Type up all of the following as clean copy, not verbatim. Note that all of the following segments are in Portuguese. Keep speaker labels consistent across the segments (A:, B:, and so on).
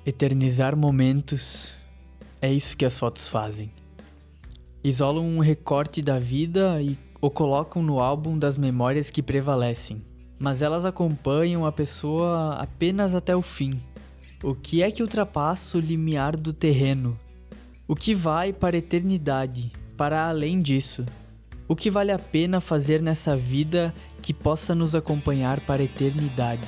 A: Eternizar momentos é isso que as fotos fazem. Isolam um recorte da vida e o colocam no álbum das memórias que prevalecem. Mas elas acompanham a pessoa apenas até o fim. O que é que ultrapassa o limiar do terreno? O que vai para a eternidade, para além disso? O que vale a pena fazer nessa vida que possa nos acompanhar para a eternidade?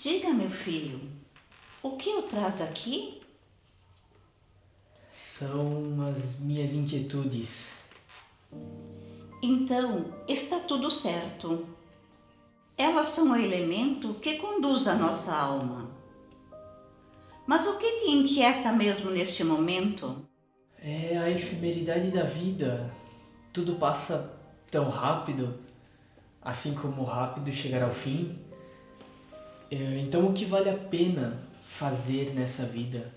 B: Diga, meu filho, o que o traz aqui?
A: São as minhas inquietudes.
B: Então, está tudo certo. Elas são o elemento que conduz a nossa alma. Mas o que te inquieta mesmo neste momento?
A: É a efemeridade da vida. Tudo passa tão rápido, assim como rápido chegar ao fim. Então o que vale a pena fazer nessa vida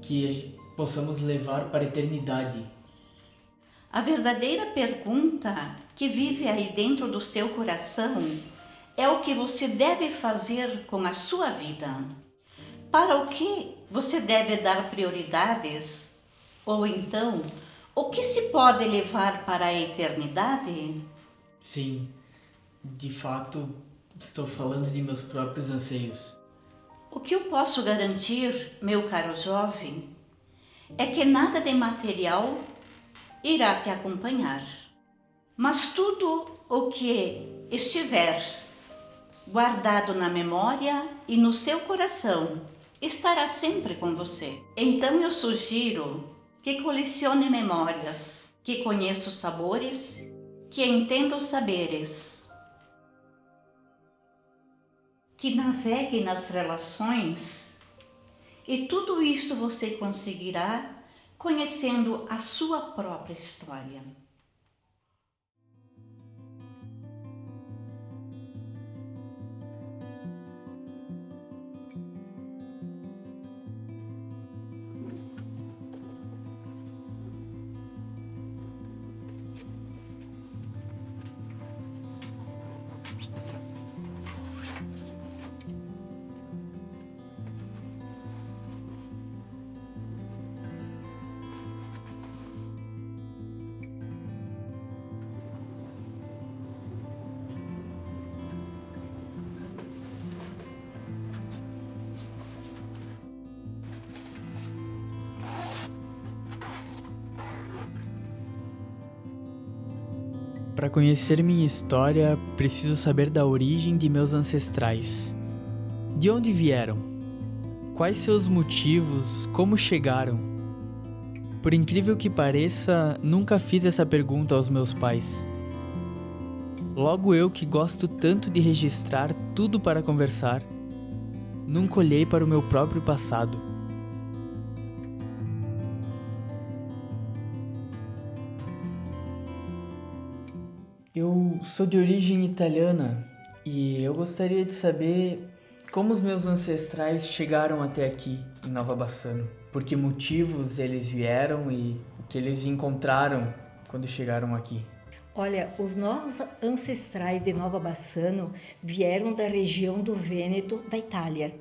A: que possamos levar para a eternidade?
B: A verdadeira pergunta que vive aí dentro do seu coração é o que você deve fazer com a sua vida. Para o que você deve dar prioridades? Ou então, o que se pode levar para a eternidade?
A: Sim, de fato, estou falando de meus próprios anseios.
B: O que eu posso garantir, meu caro jovem, é que nada de material irá te acompanhar. Mas tudo o que estiver guardado na memória e no seu coração estará sempre com você. Então eu sugiro que colecione memórias, que conheça os sabores, que entenda os saberes, que navegue nas relações, e tudo isso você conseguirá conhecendo a sua própria história.
A: Para conhecer minha história, preciso saber da origem de meus ancestrais. De onde vieram? Quais seus motivos? Como chegaram? Por incrível que pareça, nunca fiz essa pergunta aos meus pais. Logo eu, que gosto tanto de registrar tudo para conversar, nunca olhei para o meu próprio passado. Eu sou de origem italiana e eu gostaria de saber como os meus ancestrais chegaram até aqui, em Nova Bassano. Por que motivos eles vieram e o que eles encontraram quando chegaram aqui.
C: Olha, os nossos ancestrais de Nova Bassano vieram da região do Vêneto, da Itália.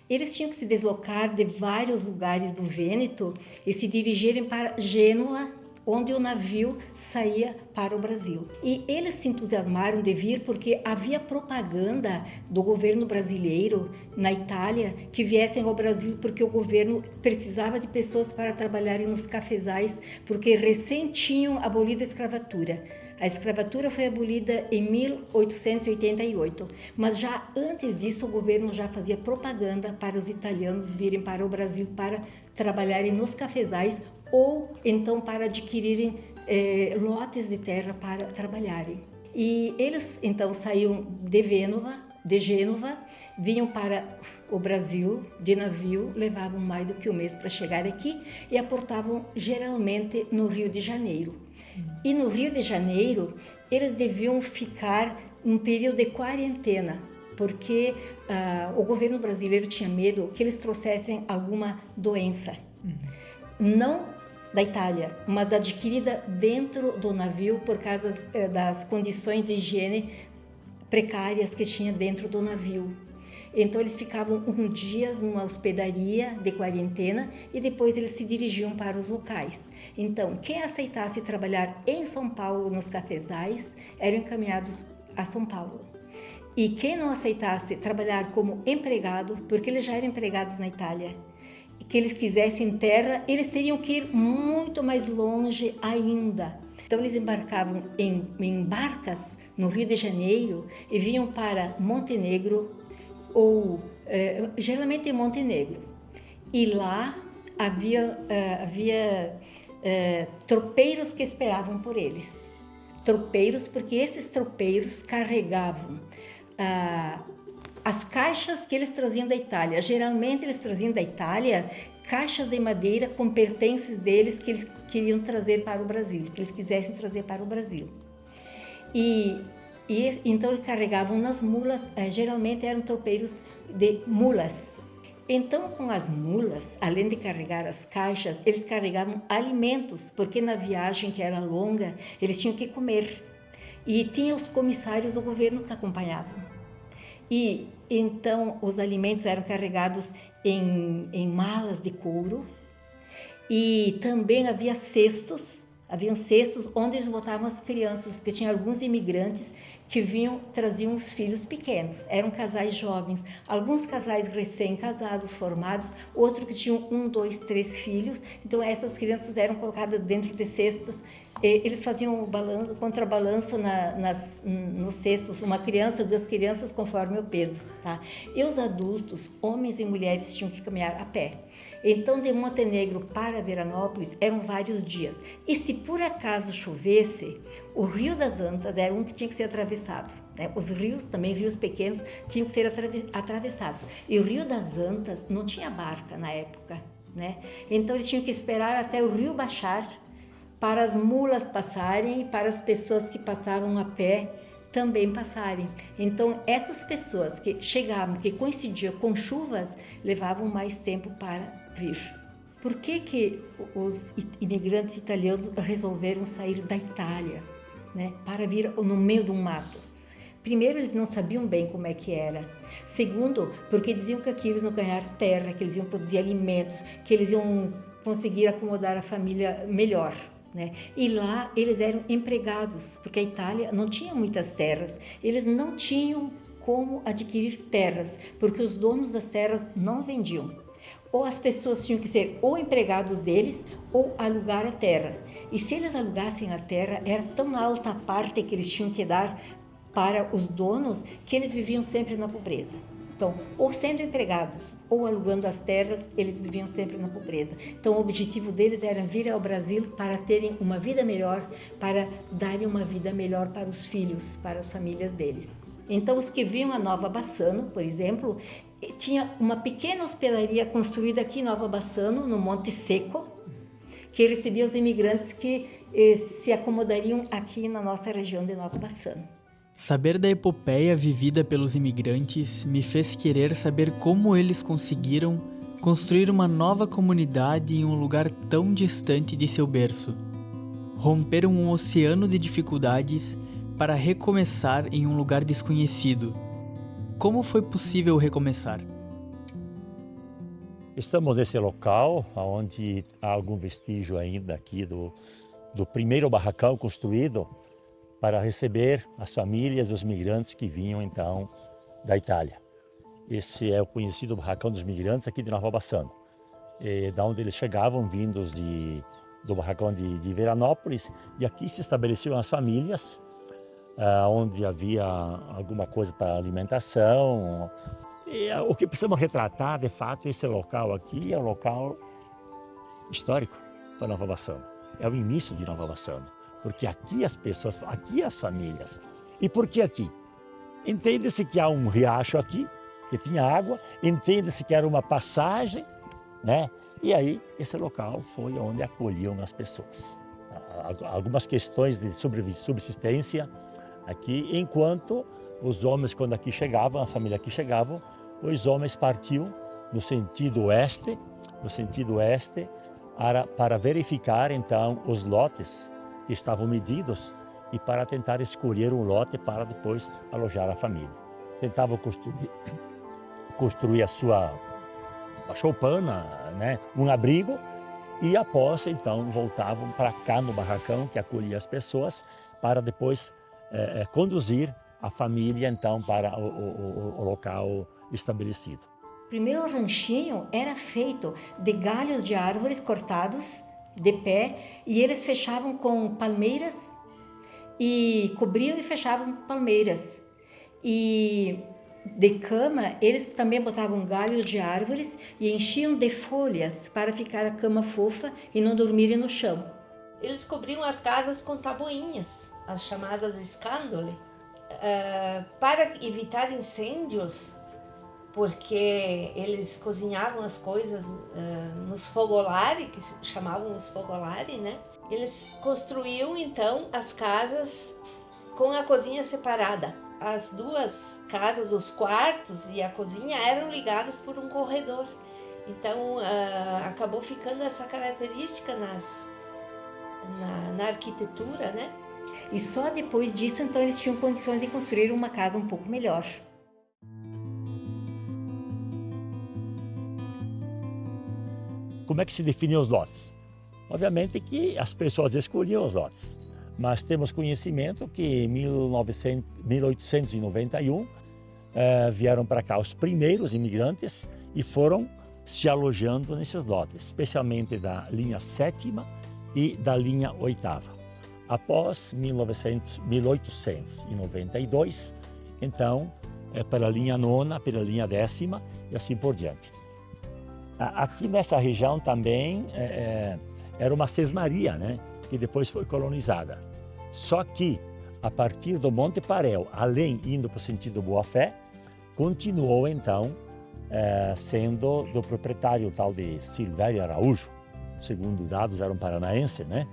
C: Eles tinham que se deslocar de vários lugares do Vêneto e se dirigirem para Gênova, onde o navio saía para o Brasil. E eles se entusiasmaram de vir porque havia propaganda do governo brasileiro na Itália que viessem ao Brasil porque o governo precisava de pessoas para trabalharem nos cafezais, porque recém tinham abolido a escravatura. A escravatura foi abolida em 1888, mas já antes disso o governo já fazia propaganda para os italianos virem para o Brasil para trabalharem nos cafezais ou então para adquirirem lotes de terra para trabalharem. E eles então saíam de Gênova, vinham para o Brasil de navio, levavam mais do que um mês para chegar aqui e aportavam geralmente no Rio de Janeiro. E no Rio de Janeiro, eles deviam ficar um período de quarentena, porque o governo brasileiro tinha medo que eles trouxessem alguma doença. Não da Itália, mas adquirida dentro do navio por causa das condições de higiene precárias que tinha dentro do navio. Então eles ficavam uns dias numa hospedaria de quarentena e depois eles se dirigiam para os locais. Então, quem aceitasse trabalhar em São Paulo nos cafezais eram encaminhados a São Paulo. E quem não aceitasse trabalhar como empregado, porque eles já eram empregados na Itália, que eles quisessem terra, eles teriam que ir muito mais longe ainda. Então eles embarcavam em barcas no Rio de Janeiro e vinham para Montenegro, ou geralmente em Montenegro. E lá havia tropeiros que esperavam por eles. Tropeiros, porque esses tropeiros carregavam as caixas que eles traziam da Itália. Geralmente eles traziam da Itália caixas de madeira com pertences deles que eles queriam trazer para o Brasil, que eles quisessem trazer para o Brasil. E então eles carregavam nas mulas, geralmente eram tropeiros de mulas. Então, com as mulas, além de carregar as caixas, eles carregavam alimentos, porque na viagem que era longa, eles tinham que comer. E tinha os comissários do governo que acompanhavam. E então os alimentos eram carregados em malas de couro e também haviam cestos onde eles botavam as crianças, porque tinha alguns imigrantes que traziam os filhos pequenos, eram casais jovens, alguns casais recém-casados, formados, outros que tinham 1, 2, 3 filhos, então essas crianças eram colocadas dentro de cestas. Eles faziam contrabalanço nos cestos, uma criança, 2 crianças, conforme o peso, tá? E os adultos, homens e mulheres, tinham que caminhar a pé. Então, de Montenegro para Veranópolis eram vários dias. E se por acaso chovesse, o Rio das Antas era um que tinha que ser atravessado, né? Os rios, também rios pequenos, tinham que ser atravessados. E o Rio das Antas não tinha barca na época, né? Então, eles tinham que esperar até o rio baixar para as mulas passarem e para as pessoas que passavam a pé também passarem. Então, essas pessoas que chegavam, que coincidiam com chuvas, levavam mais tempo para vir. Por que os imigrantes italianos resolveram sair da Itália, né, para vir no meio de um mato? Primeiro, eles não sabiam bem como é que era. Segundo, porque diziam que aqui eles iam ganhar terra, que eles iam produzir alimentos, que eles iam conseguir acomodar a família melhor, né? E lá eles eram empregados, porque a Itália não tinha muitas terras, eles não tinham como adquirir terras, porque os donos das terras não vendiam. Ou as pessoas tinham que ser ou empregados deles ou alugar a terra. E se eles alugassem a terra, era tão alta a parte que eles tinham que dar para os donos que eles viviam sempre na pobreza. Então, ou sendo empregados ou alugando as terras, eles viviam sempre na pobreza. Então, o objetivo deles era vir ao Brasil para terem uma vida melhor, para darem uma vida melhor para os filhos, para as famílias deles. Então, os que vinham a Nova Bassano, por exemplo, tinha uma pequena hospedaria construída aqui em Nova Bassano, no Monte Seco, que recebia os imigrantes que se acomodariam aqui na nossa região de Nova Bassano.
A: Saber da epopeia vivida pelos imigrantes me fez querer saber como eles conseguiram construir uma nova comunidade em um lugar tão distante de seu berço. Romperam um oceano de dificuldades para recomeçar em um lugar desconhecido. Como foi possível recomeçar?
D: Estamos nesse local onde há algum vestígio ainda aqui do primeiro barracão construído para receber as famílias e os migrantes que vinham então da Itália. Esse é o conhecido barracão dos migrantes aqui de Nova Bassano, da onde eles chegavam vindos do barracão de Veranópolis, e aqui se estabeleciam as famílias, onde havia alguma coisa para alimentação. E o que precisamos retratar, de fato, esse local aqui é um local histórico para Nova Bassano. É o início de Nova Bassano. porque aqui as pessoas, aqui as famílias. E por que aqui? Entende-se que há um riacho aqui, que tinha água, entende-se que era uma passagem, né? E aí esse local foi onde acolhiam as pessoas. Algumas questões de subsistência aqui, enquanto os homens, quando aqui chegavam, a família aqui chegavam, os homens partiam no sentido oeste, para verificar então os lotes que estavam medidos e para tentar escolher um lote para depois alojar a família. Tentavam construir a sua choupana, né, um abrigo, e após então voltavam para cá no barracão que acolhia as pessoas para depois conduzir a família então para o local estabelecido.
C: O primeiro ranchinho era feito de galhos de árvores cortados de pé e eles fechavam com palmeiras e cobriam e fechavam palmeiras. E de cama, eles também botavam galhos de árvores e enchiam de folhas para ficar a cama fofa e não dormirem no chão.
E: Eles cobriam as casas com tabuinhas, as chamadas escandole, para evitar incêndios, porque eles cozinhavam as coisas nos fogolari, que chamavam os fogolari, né? Eles construíam então as casas com a cozinha separada. As duas casas, os quartos e a cozinha eram ligados por um corredor. Então acabou ficando essa característica na arquitetura, né?
C: E só depois disso, então, eles tinham condições de construir uma casa um pouco melhor.
D: Como é que se definiam os lotes? Obviamente que as pessoas escolhiam os lotes, mas temos conhecimento que em 1891 vieram para cá os primeiros imigrantes e foram se alojando nesses lotes, especialmente da linha 7ª e da linha 8ª. Após 1892, então, pela linha 9ª, pela linha 10ª e assim por diante. Aqui nessa região também era uma sesmaria, né, que depois foi colonizada. Só que, a partir do Monte Paréu, além indo para o sentido Boa-Fé, continuou então sendo do proprietário tal de Silvério Araújo, segundo dados era um paranaense, né?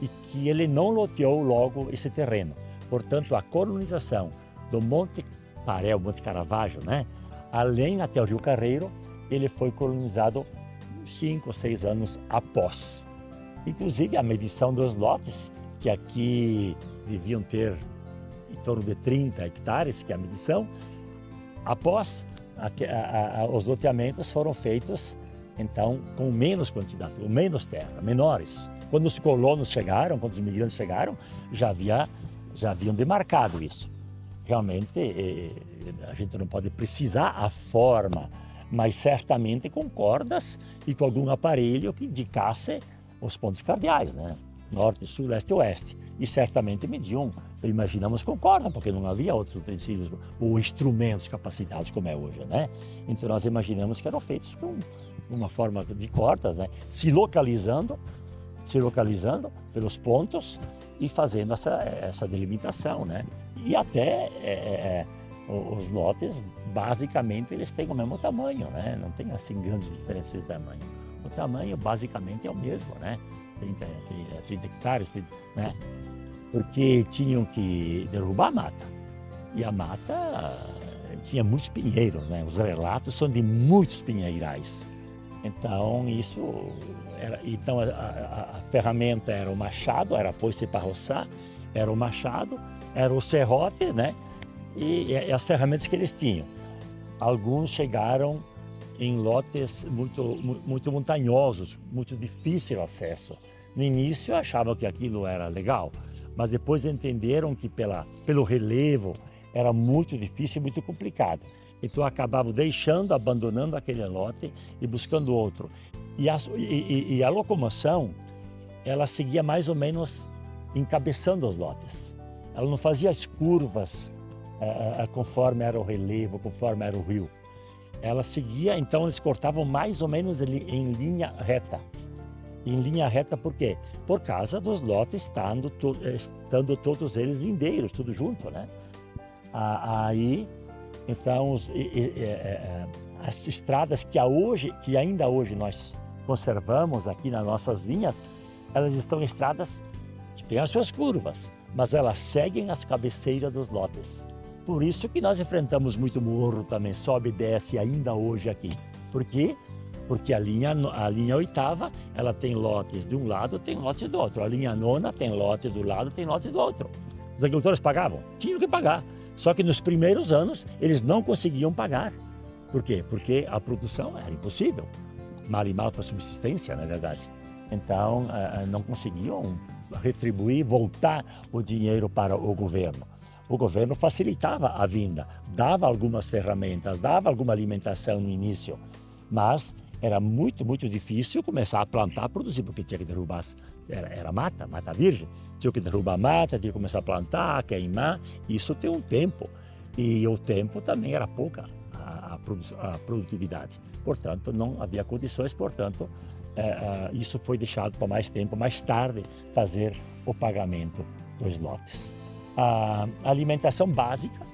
D: E que ele não loteou logo esse terreno. Portanto, a colonização do Monte Paréu, Monte Caravaggio, né? Além até o Rio Carreiro, ele foi colonizado 5 ou 6 anos após. Inclusive, a medição dos lotes, que aqui deviam ter em torno de 30 hectares, que é a medição, após os loteamentos foram feitos, então, com menos quantidade, com menos terra, menores. Quando os colonos chegaram, quando os imigrantes chegaram, já haviam demarcado isso. Realmente, a gente não pode precisar a forma, mas certamente com cordas e com algum aparelho que indicasse os pontos cardeais, né? Norte, sul, leste e oeste. E certamente mediam, imaginamos, com corda, porque não havia outros utensílios ou instrumentos capacitados como é hoje, né? Então nós imaginamos que eram feitos com uma forma de cordas, né? Se localizando pelos pontos e fazendo essa delimitação, né? E até os lotes, basicamente, eles têm o mesmo tamanho, né? Não tem assim grandes diferenças de tamanho. O tamanho, basicamente, é o mesmo, né? 30 hectares, né? Porque tinham que derrubar a mata. E a mata tinha muitos pinheiros, né? Os relatos são de muitos pinheirais. Então, isso era. Então, a ferramenta era o machado, era a foice para roçar, era o machado, era o serrote, né? E as ferramentas que eles tinham. Alguns chegaram em lotes muito montanhosos, muito difícil acesso. No início achavam que aquilo era legal, mas depois entenderam que pelo relevo era muito difícil e muito complicado. Então acabavam abandonando aquele lote e buscando outro. E a locomoção, ela seguia mais ou menos encabeçando os lotes. Ela não fazia as curvas conforme era o relevo, conforme era o rio. Ela seguia, então eles cortavam mais ou menos em linha reta. em linha reta, por quê? Por causa dos lotes estando todos eles lindeiros, tudo junto, né? Aí, então, as estradas que ainda hoje nós conservamos aqui nas nossas linhas, elas estão estradas que têm as suas curvas, mas elas seguem as cabeceiras dos lotes. Por isso que nós enfrentamos muito morro também, sobe e desce ainda hoje aqui. Por quê? Porque a linha 8ª, ela tem lotes de um lado, tem lotes do outro. A linha 9ª tem lotes do lado, tem lotes do outro. Os agricultores pagavam? Tinham que pagar. Só que nos primeiros anos, eles não conseguiam pagar. Por quê? Porque a produção era impossível. Mal e mal para subsistência, na verdade. Então, não conseguiam retribuir, voltar o dinheiro para o governo. O governo facilitava a vinda, dava algumas ferramentas, dava alguma alimentação no início, mas era muito, muito difícil começar a plantar, produzir, porque tinha que derrubar, era mata virgem. Tinha que derrubar a mata, tinha que começar a plantar, queimar, isso tem um tempo. E o tempo também era pouca, a produtividade. Portanto, não havia condições, portanto, isso foi deixado para mais tempo, mais tarde, fazer o pagamento dos lotes. A alimentação básica,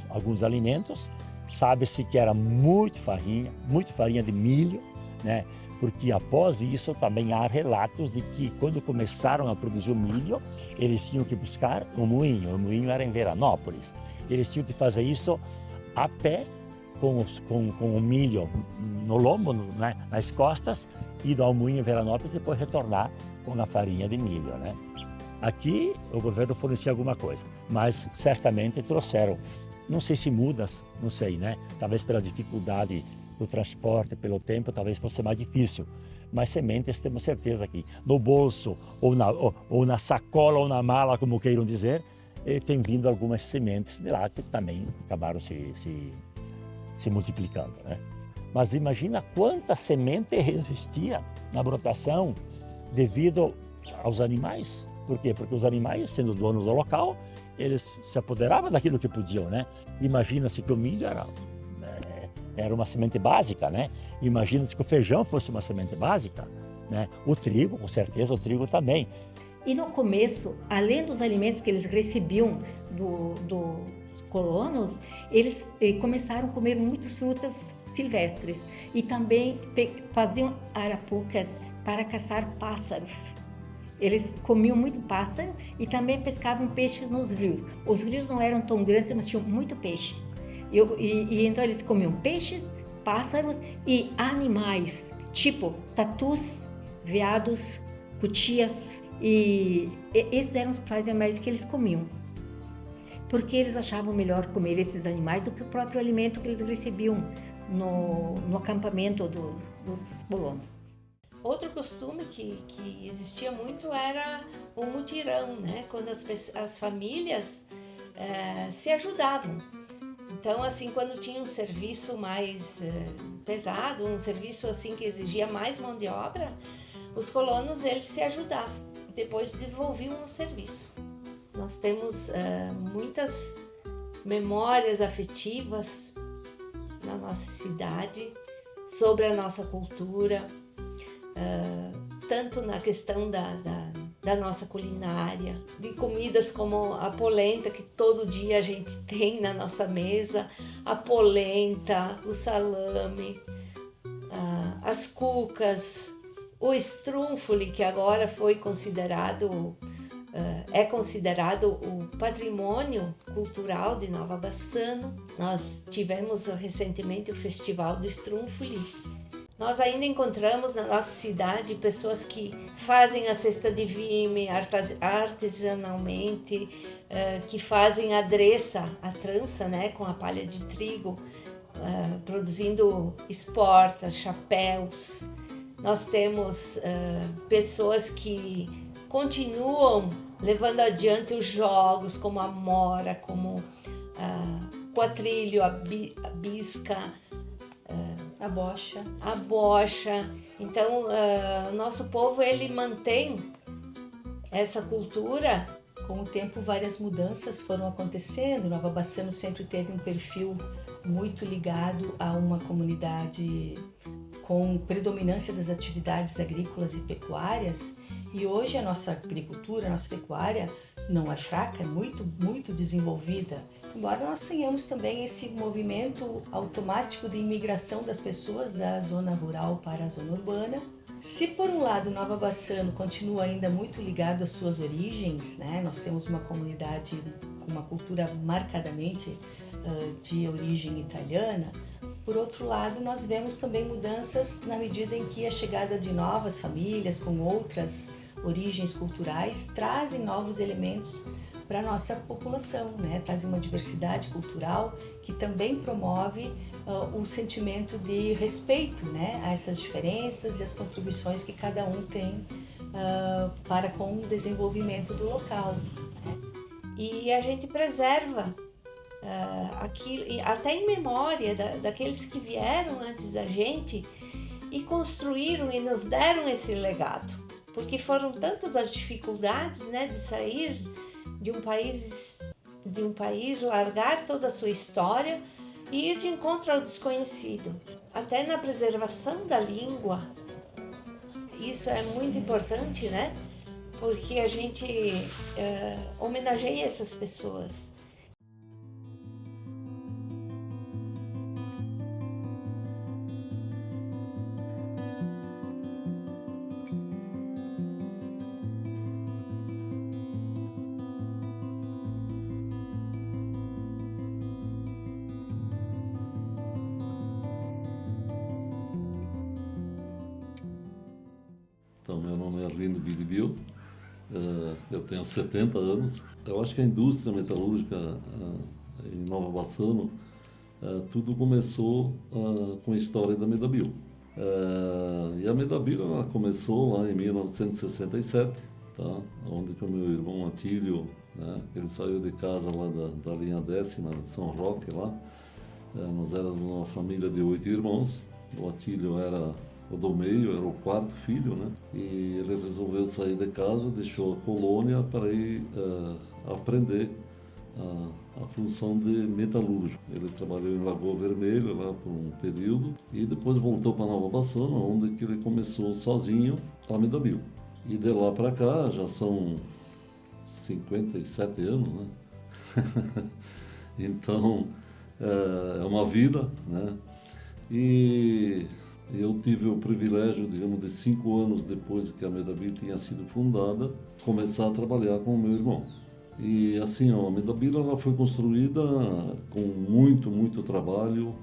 D: alguns alimentos, sabe-se que era muito farinha de milho, né? Porque após isso também há relatos de que quando começaram a produzir o milho, eles tinham que buscar o moinho era em Veranópolis. Eles tinham que fazer isso a pé, com o milho no lombo, né? Nas costas, ir ao moinho em Veranópolis e depois retornar com a farinha de milho, né? Aqui o governo fornecia alguma coisa, mas certamente trouxeram, não sei se mudas, não sei, né? Talvez pela dificuldade do transporte, pelo tempo, talvez fosse mais difícil. Mas sementes temos certeza que no bolso, ou na sacola, ou na mala, como queiram dizer, tem vindo algumas sementes de lá que também acabaram se multiplicando, né? Mas imagina quanta semente existia na brotação devido aos animais. Por quê? Porque os animais, sendo donos do local, eles se apoderavam daquilo que podiam, né? Imagina-se que o milho era uma semente básica, né? Imagina-se que o feijão fosse uma semente básica, né? O trigo, com certeza, o trigo também.
C: E no começo, além dos alimentos que eles recebiam dos colonos, eles começaram a comer muitas frutas silvestres e também faziam arapucas para caçar pássaros. Eles comiam muito pássaro e também pescavam peixes nos rios. Os rios não eram tão grandes, mas tinham muito peixe. Então eles comiam peixes, pássaros e animais, tipo tatus, veados, cutias. E esses eram os animais que eles comiam. Porque eles achavam melhor comer esses animais do que o próprio alimento que eles recebiam no acampamento dos colonos.
E: Outro costume que existia muito era o mutirão, né? Quando as famílias se ajudavam. Então, assim, quando tinha um serviço mais pesado, um serviço assim que exigia mais mão de obra, os colonos eles se ajudavam e depois devolviam o serviço. Nós temos muitas memórias afetivas na nossa cidade sobre a nossa cultura. Tanto na questão da nossa culinária, de comidas como a polenta, que todo dia a gente tem na nossa mesa, a polenta, o salame, as cucas, o estrúnfoli, que agora é considerado o patrimônio cultural de Nova Bassano. Nós tivemos recentemente o Festival do Estrúnfoli. Nós ainda encontramos na nossa cidade pessoas que fazem a cesta de vime artesanalmente, que fazem a trança, né, com a palha de trigo, produzindo esportas, chapéus. Nós temos pessoas que continuam levando adiante os jogos, como a mora, como quatrilho, a bisca, a bocha. Então, o nosso povo ele mantém essa cultura.
F: Com o tempo, várias mudanças foram acontecendo. Nova Bassano sempre teve um perfil muito ligado a uma comunidade com predominância das atividades agrícolas e pecuárias, e hoje a nossa agricultura, a nossa pecuária não é fraca, é muito desenvolvida. Embora nós tenhamos também esse movimento automático de imigração das pessoas da zona rural para a zona urbana. Se por um lado Nova Bassano continua ainda muito ligado às suas origens, né? Nós temos uma comunidade com uma cultura marcadamente de origem italiana, por outro lado nós vemos também mudanças na medida em que a chegada de novas famílias com outras origens culturais trazem novos elementos para a nossa população, né? Trazem uma diversidade cultural que também promove o sentimento de respeito, né? A essas diferenças e as contribuições que cada um tem para com o desenvolvimento do local, né?
E: E a gente preserva aquilo, até em memória daqueles que vieram antes da gente e construíram e nos deram esse legado, porque foram tantas as dificuldades, né, de sair de um país, largar toda a sua história e ir de encontro ao desconhecido. Até na preservação da língua, isso é muito importante, né? Porque a gente homenageia essas pessoas.
G: Então, meu nome é Arlindo Bilibio, eu tenho 70 anos. Eu acho que a indústria metalúrgica em Nova Bassano, tudo começou com a história da Medabio. E a Medabio ela começou lá em 1967, tá? Onde que o meu irmão Atílio, né, ele saiu de casa lá da linha 10ª de São Roque lá. Nós éramos uma família de 8 irmãos. O Atílio era o do meio, era o quarto filho, né? E ele resolveu sair de casa, deixou a colônia para ir aprender a função de metalúrgico. Ele trabalhou em Lagoa Vermelha lá por um período e depois voltou para Nova Bassano, onde que ele começou sozinho a Medabio. E de lá para cá já são 57 anos, né? Então é uma vida, né? E eu tive o privilégio, digamos, de 5 anos depois que a Medabio tinha sido fundada, começar a trabalhar com o meu irmão. E assim, a Medabio ela foi construída com muito trabalho,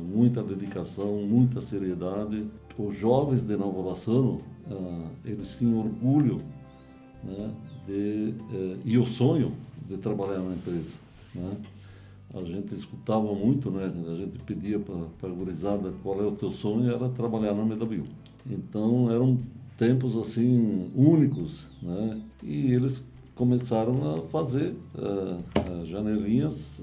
G: muita dedicação, muita seriedade. Os jovens de Nova Bassano, eles tinham orgulho, né, e o sonho de trabalhar na empresa, né? A gente escutava muito, né? A gente pedia para a gurizada qual é o teu sonho, era trabalhar na Medabio. Então eram tempos assim únicos, né? E eles começaram a fazer janelinhas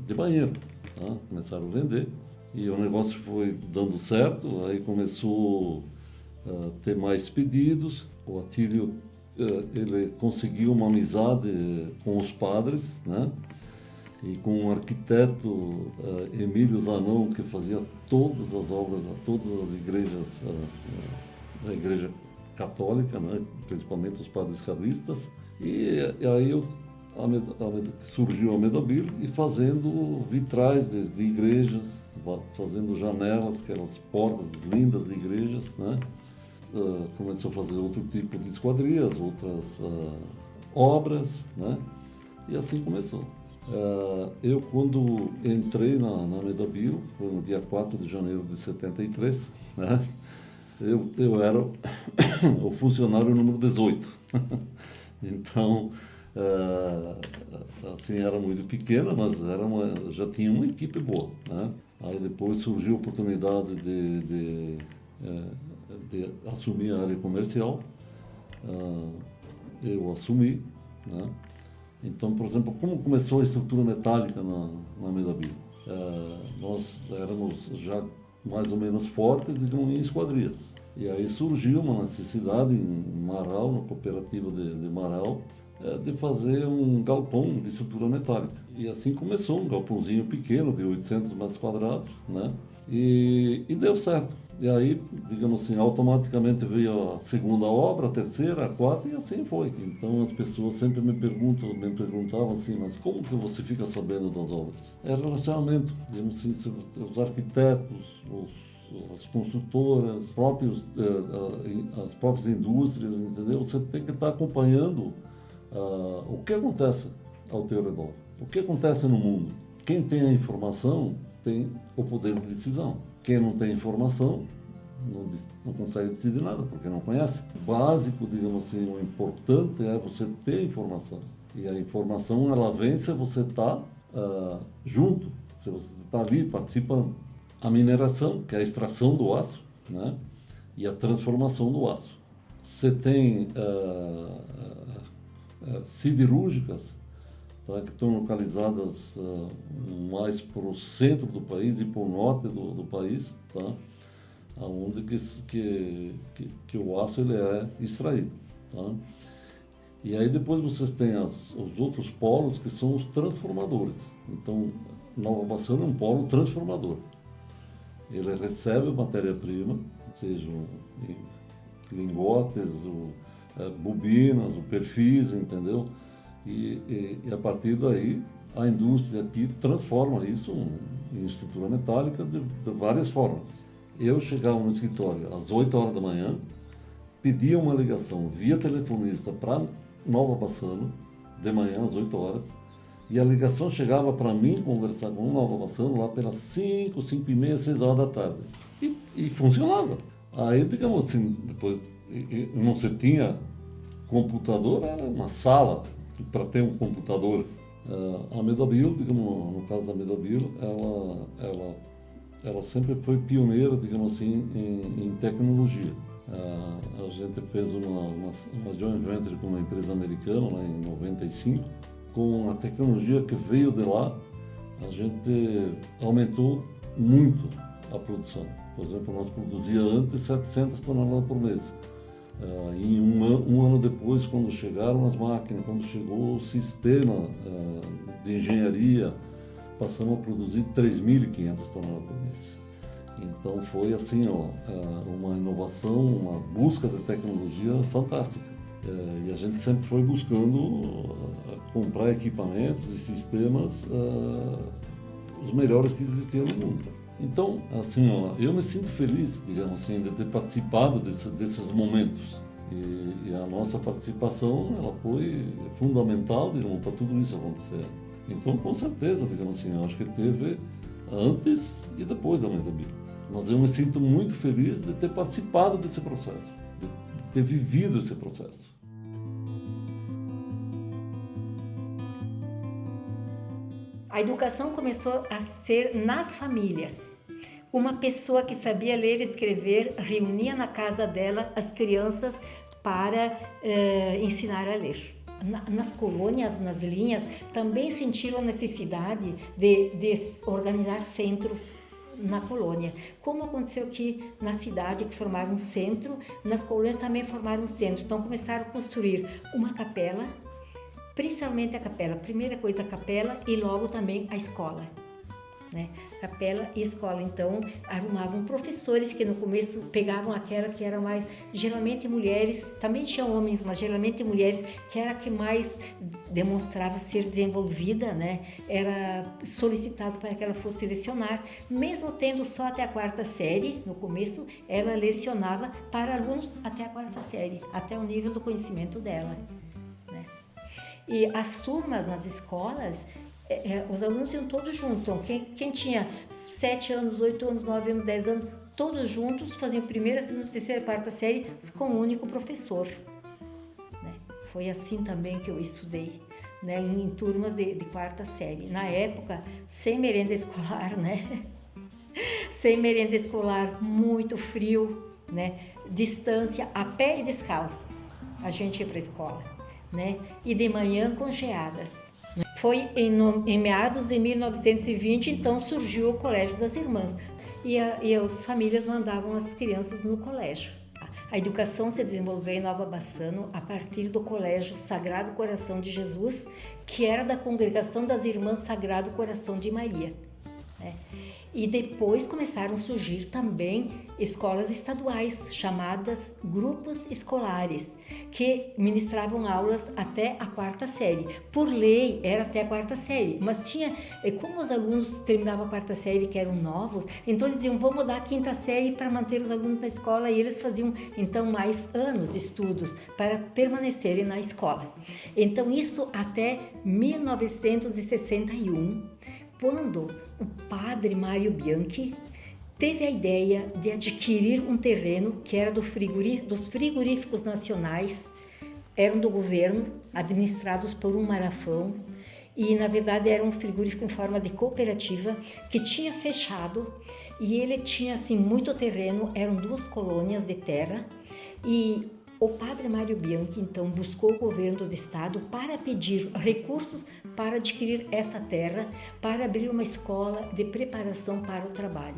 G: de banheiro, tá? Começaram a vender e o negócio foi dando certo, aí começou a ter mais pedidos. O Atílio ele conseguiu uma amizade com os padres, né? E com o arquiteto Emílio Zanon, que fazia todas as obras, todas as igrejas, da igreja católica, né? Principalmente os padres carlistas. E aí surgiu a Medabio e fazendo vitrais de igrejas, fazendo janelas, aquelas portas lindas de igrejas, né? Começou a fazer outro tipo de esquadrias, outras obras, né? E assim começou. Eu, quando entrei na Medabio, foi no dia 4 de janeiro de 73, né? Eu era o funcionário número 18. Então, assim, era muito pequena, mas já tinha uma equipe boa, né? Aí depois surgiu a oportunidade de assumir a área comercial. Eu assumi, né? Então, por exemplo, como começou a estrutura metálica na Medabio? Nós éramos já mais ou menos fortes, digamos, em esquadrias. E aí surgiu uma necessidade em Marau, na cooperativa de Marau, de fazer um galpão de estrutura metálica. E assim começou, um galpãozinho pequeno, de 800 metros quadrados, né? E deu certo. E aí, digamos assim, automaticamente veio a segunda obra, a terceira, a quarta, e assim foi. Então as pessoas sempre me perguntavam assim, mas como que você fica sabendo das obras? É relacionamento, digamos assim, os arquitetos, as construtoras, as próprias indústrias, entendeu? Você tem que estar acompanhando o que acontece ao teu redor, o que acontece no mundo. Quem tem a informação tem o poder de decisão. Quem não tem informação não consegue decidir nada, porque não conhece. O básico, digamos assim, o importante é você ter informação. E a informação, ela vem se você está junto, se você está ali participando. A mineração, que é a extração do aço, né? E a transformação do aço. Você tem siderúrgicas, tá? Que estão localizadas mais para o centro do país e para o norte do país, tá? Onde que o aço ele é extraído. Tá? E aí depois vocês têm os outros polos, que são os transformadores. Então, Nova Bassano é um polo transformador. Ele recebe matéria-prima, sejam lingotes, bobinas, perfis, entendeu? E a partir daí, a indústria aqui transforma isso em estrutura metálica de várias formas. Eu chegava no escritório às 8 horas da manhã, pedia uma ligação via telefonista para Nova Bassano, de manhã às 8 horas, e a ligação chegava para mim conversar com Nova Bassano lá pelas 5, 5 e meia, 6 horas da tarde. E funcionava. Aí, digamos assim, depois não se tinha computador, era uma sala para ter um computador. A Medabio, digamos, no caso da Medabio, ela sempre foi pioneira, digamos assim, em tecnologia. A gente fez uma joint venture com uma empresa americana lá em 95. Com a tecnologia que veio de lá, a gente aumentou muito a produção. Por exemplo, nós produzia antes 700 toneladas por mês. E um ano depois, quando chegaram as máquinas, quando chegou o sistema de engenharia, passamos a produzir 3.500 toneladas por mês. Então foi assim, uma inovação, uma busca de tecnologia fantástica. E a gente sempre foi buscando comprar equipamentos e sistemas os melhores que existiam no mundo. Então, assim, eu me sinto feliz, digamos assim, de ter participado desses momentos. E a nossa participação, ela foi fundamental, digamos, para tudo isso acontecer. Então, com certeza, digamos assim, eu acho que teve antes e depois da Medabio. Mas eu me sinto muito feliz de ter participado desse processo, de ter vivido esse processo.
C: A educação começou a ser nas famílias. Uma pessoa que sabia ler e escrever reunia na casa dela as crianças para ensinar a ler. Nas colônias, nas linhas, também sentiram a necessidade de organizar centros na colônia. Como aconteceu aqui na cidade, que formaram um centro, nas colônias também formaram um centro. Então começaram a construir uma capela, principalmente a capela. Primeira coisa a capela e logo também a escola. Né? Capela e escola, então arrumavam professores que no começo pegavam aquela que era mais, geralmente mulheres, também tinham homens, mas geralmente mulheres, que era a que mais demonstrava ser desenvolvida, né? Era solicitado para que ela fosse lecionar, mesmo tendo só até a 4ª série, no começo ela lecionava para alunos até a 4ª série, até o nível do conhecimento dela, né? E as turmas nas escolas, os alunos iam todos juntos. Então, quem tinha 7 anos, 8 anos, 9 anos, 10 anos, todos juntos faziam primeira, segunda, terceira, 4ª série com um único professor. Né? Foi assim também que eu estudei, né? Em turmas de 4ª série. Na época, sem merenda escolar, né? Sem merenda escolar, muito frio, né? Distância, a pé e descalços. A gente ia para a escola, né? E de manhã com geadas. Foi em meados de 1920, então surgiu o Colégio das Irmãs e as famílias mandavam as crianças no colégio. A educação se desenvolveu em Nova Bassano a partir do Colégio Sagrado Coração de Jesus, que era da congregação das Irmãs Sagrado Coração de Maria, né? E depois começaram a surgir também escolas estaduais, chamadas grupos escolares, que ministravam aulas até a 4ª série. Por lei, era até a 4ª série, mas como os alunos terminavam a 4ª série, que eram novos, então eles diziam, vamos mudar a 5ª série para manter os alunos na escola, e eles faziam, então, mais anos de estudos para permanecerem na escola. Então, isso até 1961, quando o padre Mário Bianchi teve a ideia de adquirir um terreno que era dos frigoríficos nacionais, eram do governo, administrados por um marafão, e na verdade era um frigorífico em forma de cooperativa que tinha fechado, e ele tinha assim muito terreno, eram 2 colônias de terra, e o padre Mário Bianchi, então, buscou o governo do estado para pedir recursos para adquirir essa terra, para abrir uma escola de preparação para o trabalho.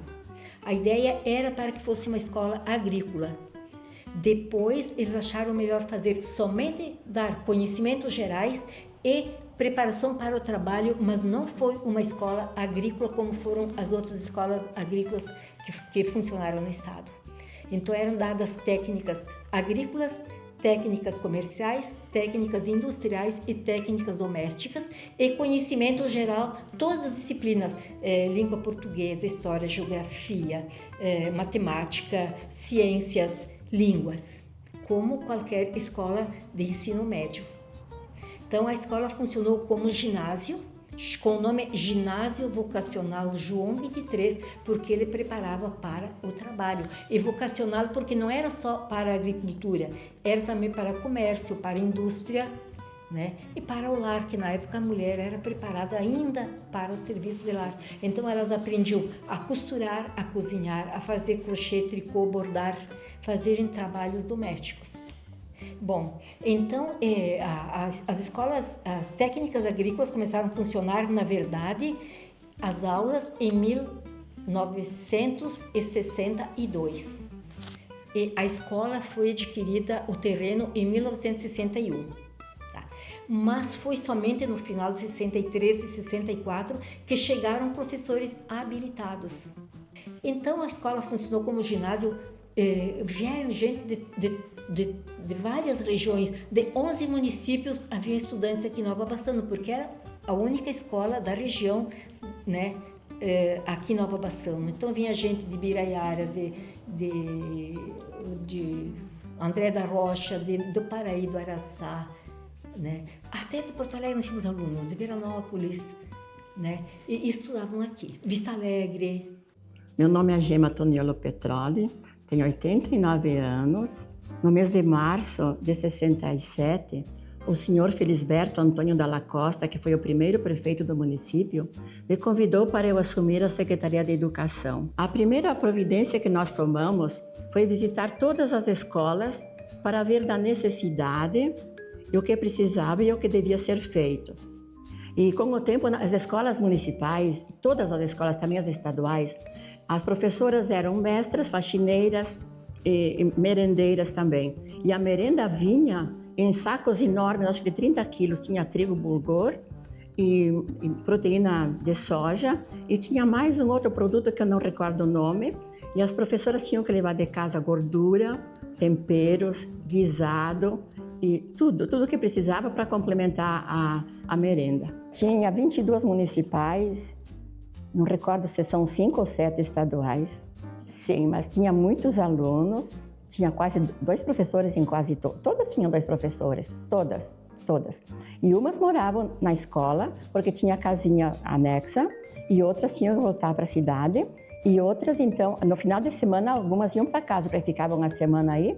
C: A ideia era para que fosse uma escola agrícola. Depois, eles acharam melhor somente dar conhecimentos gerais e preparação para o trabalho, mas não foi uma escola agrícola como foram as outras escolas agrícolas que funcionaram no estado. Então eram dadas técnicas agrícolas, técnicas comerciais, técnicas industriais e técnicas domésticas e conhecimento geral, todas as disciplinas, língua portuguesa, história, geografia, matemática, ciências, línguas, como qualquer escola de ensino médio. Então a escola funcionou como ginásio, com o nome Ginásio Vocacional João 23, porque ele preparava para o trabalho. E vocacional porque não era só para a agricultura, era também para comércio, para a indústria, né? E para o lar, que na época a mulher era preparada ainda para o serviço de lar. Então elas aprendiam a costurar, a cozinhar, a fazer crochê, tricô, bordar, fazerem trabalhos domésticos. Bom, então as escolas, as técnicas agrícolas começaram a funcionar, na verdade, as aulas em 1962. E a escola foi adquirida, o terreno, em 1961. Tá? Mas foi somente no final de 63 e 64 que chegaram professores habilitados. Então a escola funcionou como ginásio. Vieram gente de várias regiões, de 11 municípios haviam estudantes aqui em Nova Bassano, porque era a única escola da região, né, aqui em Nova Bassano. Então vinha gente de Biraiara, de André da Rocha, do Paraí, do Araçá, né, até de Porto Alegre nós tínhamos alunos, de Veranópolis, né, e estudavam aqui. Vista Alegre.
H: Meu nome é Gema Toniolo Petroli. Tenho 89 anos. No mês de março de 67, o senhor Felisberto Antônio Dalla Costa, que foi o primeiro prefeito do município, me convidou para eu assumir a Secretaria de Educação. A primeira providência que nós tomamos foi visitar todas as escolas para ver da necessidade e o que precisava e o que devia ser feito. E com o tempo, as escolas municipais, todas as escolas, também as estaduais, as professoras eram mestras, faxineiras e merendeiras também. E a merenda vinha em sacos enormes, acho que de 30 quilos, tinha trigo bulgur e proteína de soja, e tinha mais um outro produto que eu não recordo o nome, e as professoras tinham que levar de casa gordura, temperos, guisado e tudo que precisava para complementar a merenda. Tinha 22 municipais, não recordo se são 5 ou 7 estaduais. Sim, mas tinha muitos alunos, tinha quase 2 professores em quase todas tinham 2 professores, todas. E umas moravam na escola, porque tinha casinha anexa, e outras tinham que voltar para a cidade, e outras, então, no final de semana, algumas iam para casa, porque ficavam a semana aí.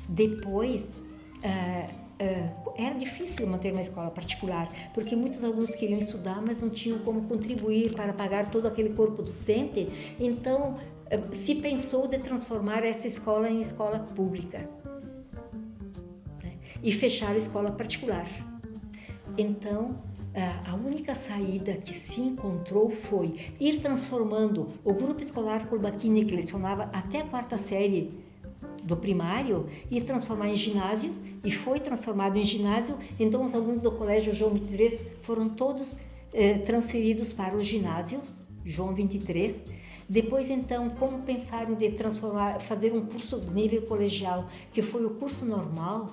C: Depois, era difícil manter uma escola particular, porque muitos alunos queriam estudar, mas não tinham como contribuir para pagar todo aquele corpo docente. Então, se pensou de transformar essa escola em escola pública, né? E fechar a escola particular. Então, a única saída que se encontrou foi ir transformando o grupo escolar Courbachini, que lecionava até a 4ª série do primário e transformar em ginásio, e foi transformado em ginásio. Então os alunos do Colégio João 23 foram todos transferidos para o ginásio João 23. Depois, então, como pensaram de fazer um curso de nível colegial, que foi o curso normal,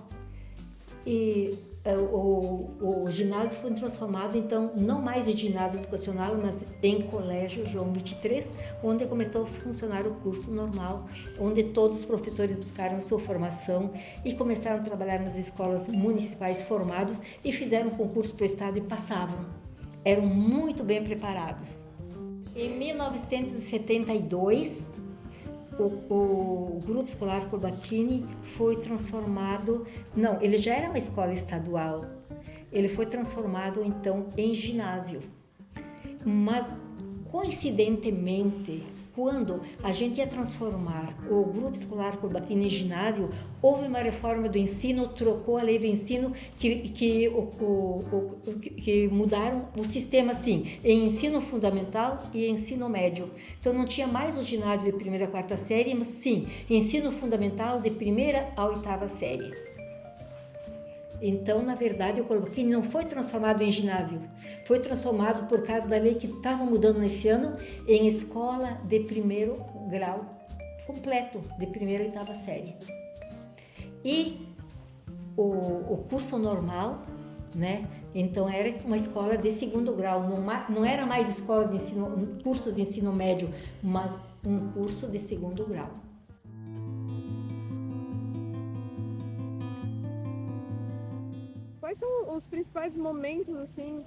C: e o ginásio foi transformado, então, não mais em ginásio vocacional, mas em Colégio João 23, onde começou a funcionar o curso normal, onde todos os professores buscaram sua formação e começaram a trabalhar nas escolas municipais formados e fizeram concurso para o Estado e passavam. Eram muito bem preparados. Em 1972, o Grupo Escolar Courbacchini foi transformado... Não, ele já era uma escola estadual. Ele foi transformado, então, em ginásio. Mas, coincidentemente, quando a gente ia transformar o Grupo Escolar Courbacchini em ginásio, houve uma reforma do ensino, trocou a lei do ensino, que mudaram o sistema, assim, em ensino fundamental e ensino médio. Então, não tinha mais o ginásio de 1ª a 4ª série, mas sim, ensino fundamental de 1ª a 8ª série. Então, na verdade, o Courbacchini não foi transformado em ginásio, foi transformado por causa da lei que estava mudando nesse ano em escola de 1º grau completo, de 1ª a 8ª série. E o curso normal, né? Então era uma escola de 2º grau, não era mais escola de ensino, curso de ensino médio, mas um curso de 2º grau.
I: Quais são os principais momentos, assim,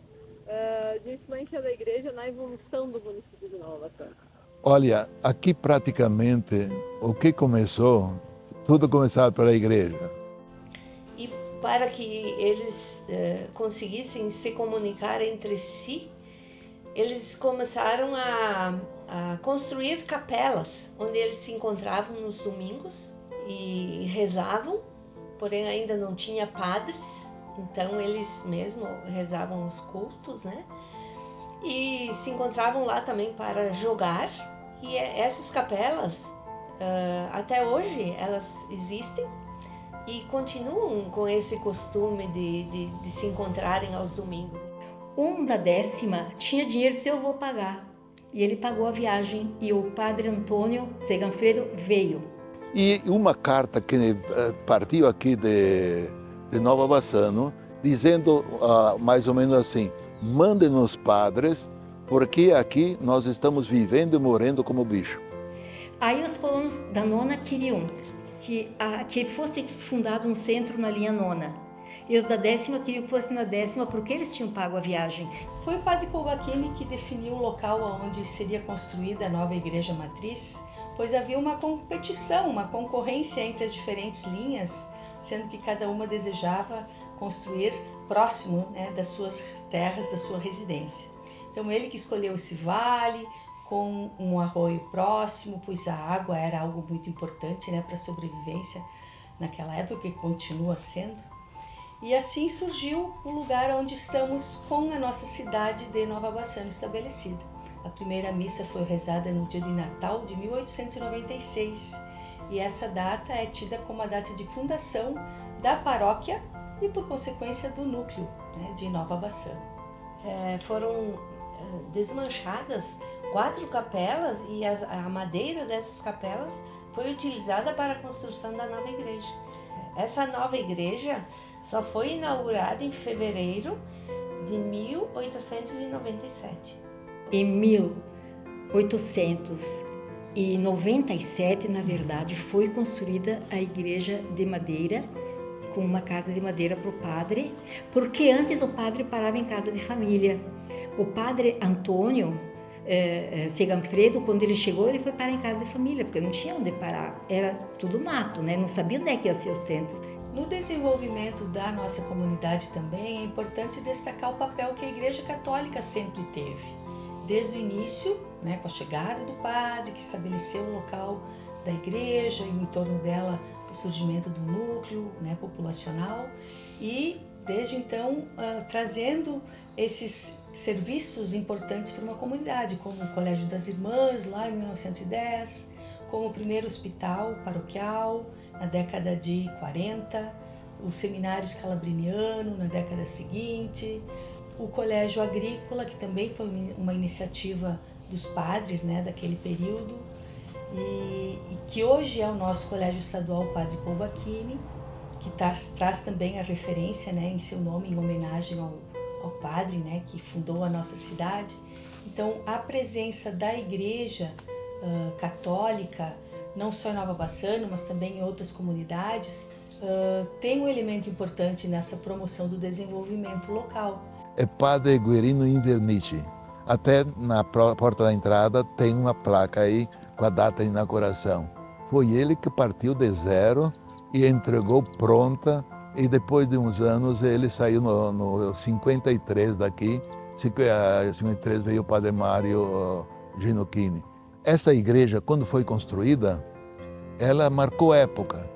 I: de influência da igreja na evolução do município de Nova Bassano?
J: Olha, aqui praticamente o que começou, tudo começava pela igreja.
E: E para que eles conseguissem se comunicar entre si, eles começaram a construir capelas, onde eles se encontravam nos domingos e rezavam, porém ainda não tinha padres. Então eles mesmo rezavam os cultos, né? E se encontravam lá também para jogar. E essas capelas, até hoje, elas existem e continuam com esse costume de se encontrarem aos domingos.
C: Um da 10ª tinha dinheiro e disse: eu vou pagar. E ele pagou a viagem e o padre Antônio Seganfredo veio.
J: E uma carta que partiu aqui de Nova Bassano, dizendo mais ou menos assim: mandem-nos padres, porque aqui nós estamos vivendo e morrendo como bicho.
C: Aí os colonos da 9ª queriam que fosse fundado um centro na linha 9ª. E os da 10ª queriam que fosse na 10ª, porque eles tinham pago a viagem.
F: Foi o padre Courbacchini que definiu o local onde seria construída a nova igreja matriz, pois havia uma competição, uma concorrência entre as diferentes linhas, sendo que cada uma desejava construir próximo, né, das suas terras, da sua residência. Então ele que escolheu esse vale com um arroio próximo, pois a água era algo muito importante, né, para a sobrevivência naquela época e continua sendo. E assim surgiu o lugar onde estamos com a nossa cidade de Nova Bassano estabelecida. A primeira missa foi rezada no dia de Natal de 1896 e essa data é tida como a data de fundação da paróquia e, por consequência, do núcleo, né, de Nova Bassano.
E: Foram desmanchadas 4 capelas e a madeira dessas capelas foi utilizada para a construção da nova igreja. Essa nova igreja só foi inaugurada em fevereiro de 1897.
C: Em 1897, na verdade, foi construída a igreja de madeira, com uma casa de madeira para o padre, porque antes o padre parava em casa de família. O padre Antônio Seganfredo, quando ele chegou, ele foi parar em casa de família, porque não tinha onde parar, era tudo mato, né? Não sabia onde é que ia ser o centro.
F: No desenvolvimento da nossa comunidade também é importante destacar o papel que a Igreja Católica sempre teve. Desde o início, né, com a chegada do padre, que estabeleceu o local da igreja e em torno dela o surgimento do núcleo, né, populacional, e desde então trazendo esses serviços importantes para uma comunidade, como o Colégio das Irmãs, lá em 1910, como o primeiro hospital paroquial na década de 40, o seminário escalabriniano na década seguinte, o colégio agrícola, que também foi uma iniciativa dos padres, né, daquele período, e que hoje é o nosso colégio estadual Padre Coubachini, que traz também a referência, né, em seu nome, em homenagem ao padre, né, que fundou a nossa cidade. Então, a presença da igreja católica, não só em Nova Bassano, mas também em outras comunidades, tem um elemento importante nessa promoção do desenvolvimento local.
J: É Padre Guerino Invernici. Até na porta da entrada tem uma placa aí com a data de inauguração. Foi ele que partiu de zero e entregou pronta, e depois de uns anos ele saiu no 53 daqui. Em 53 veio o Padre Mário Ginuchini. Essa igreja, quando foi construída, ela marcou época,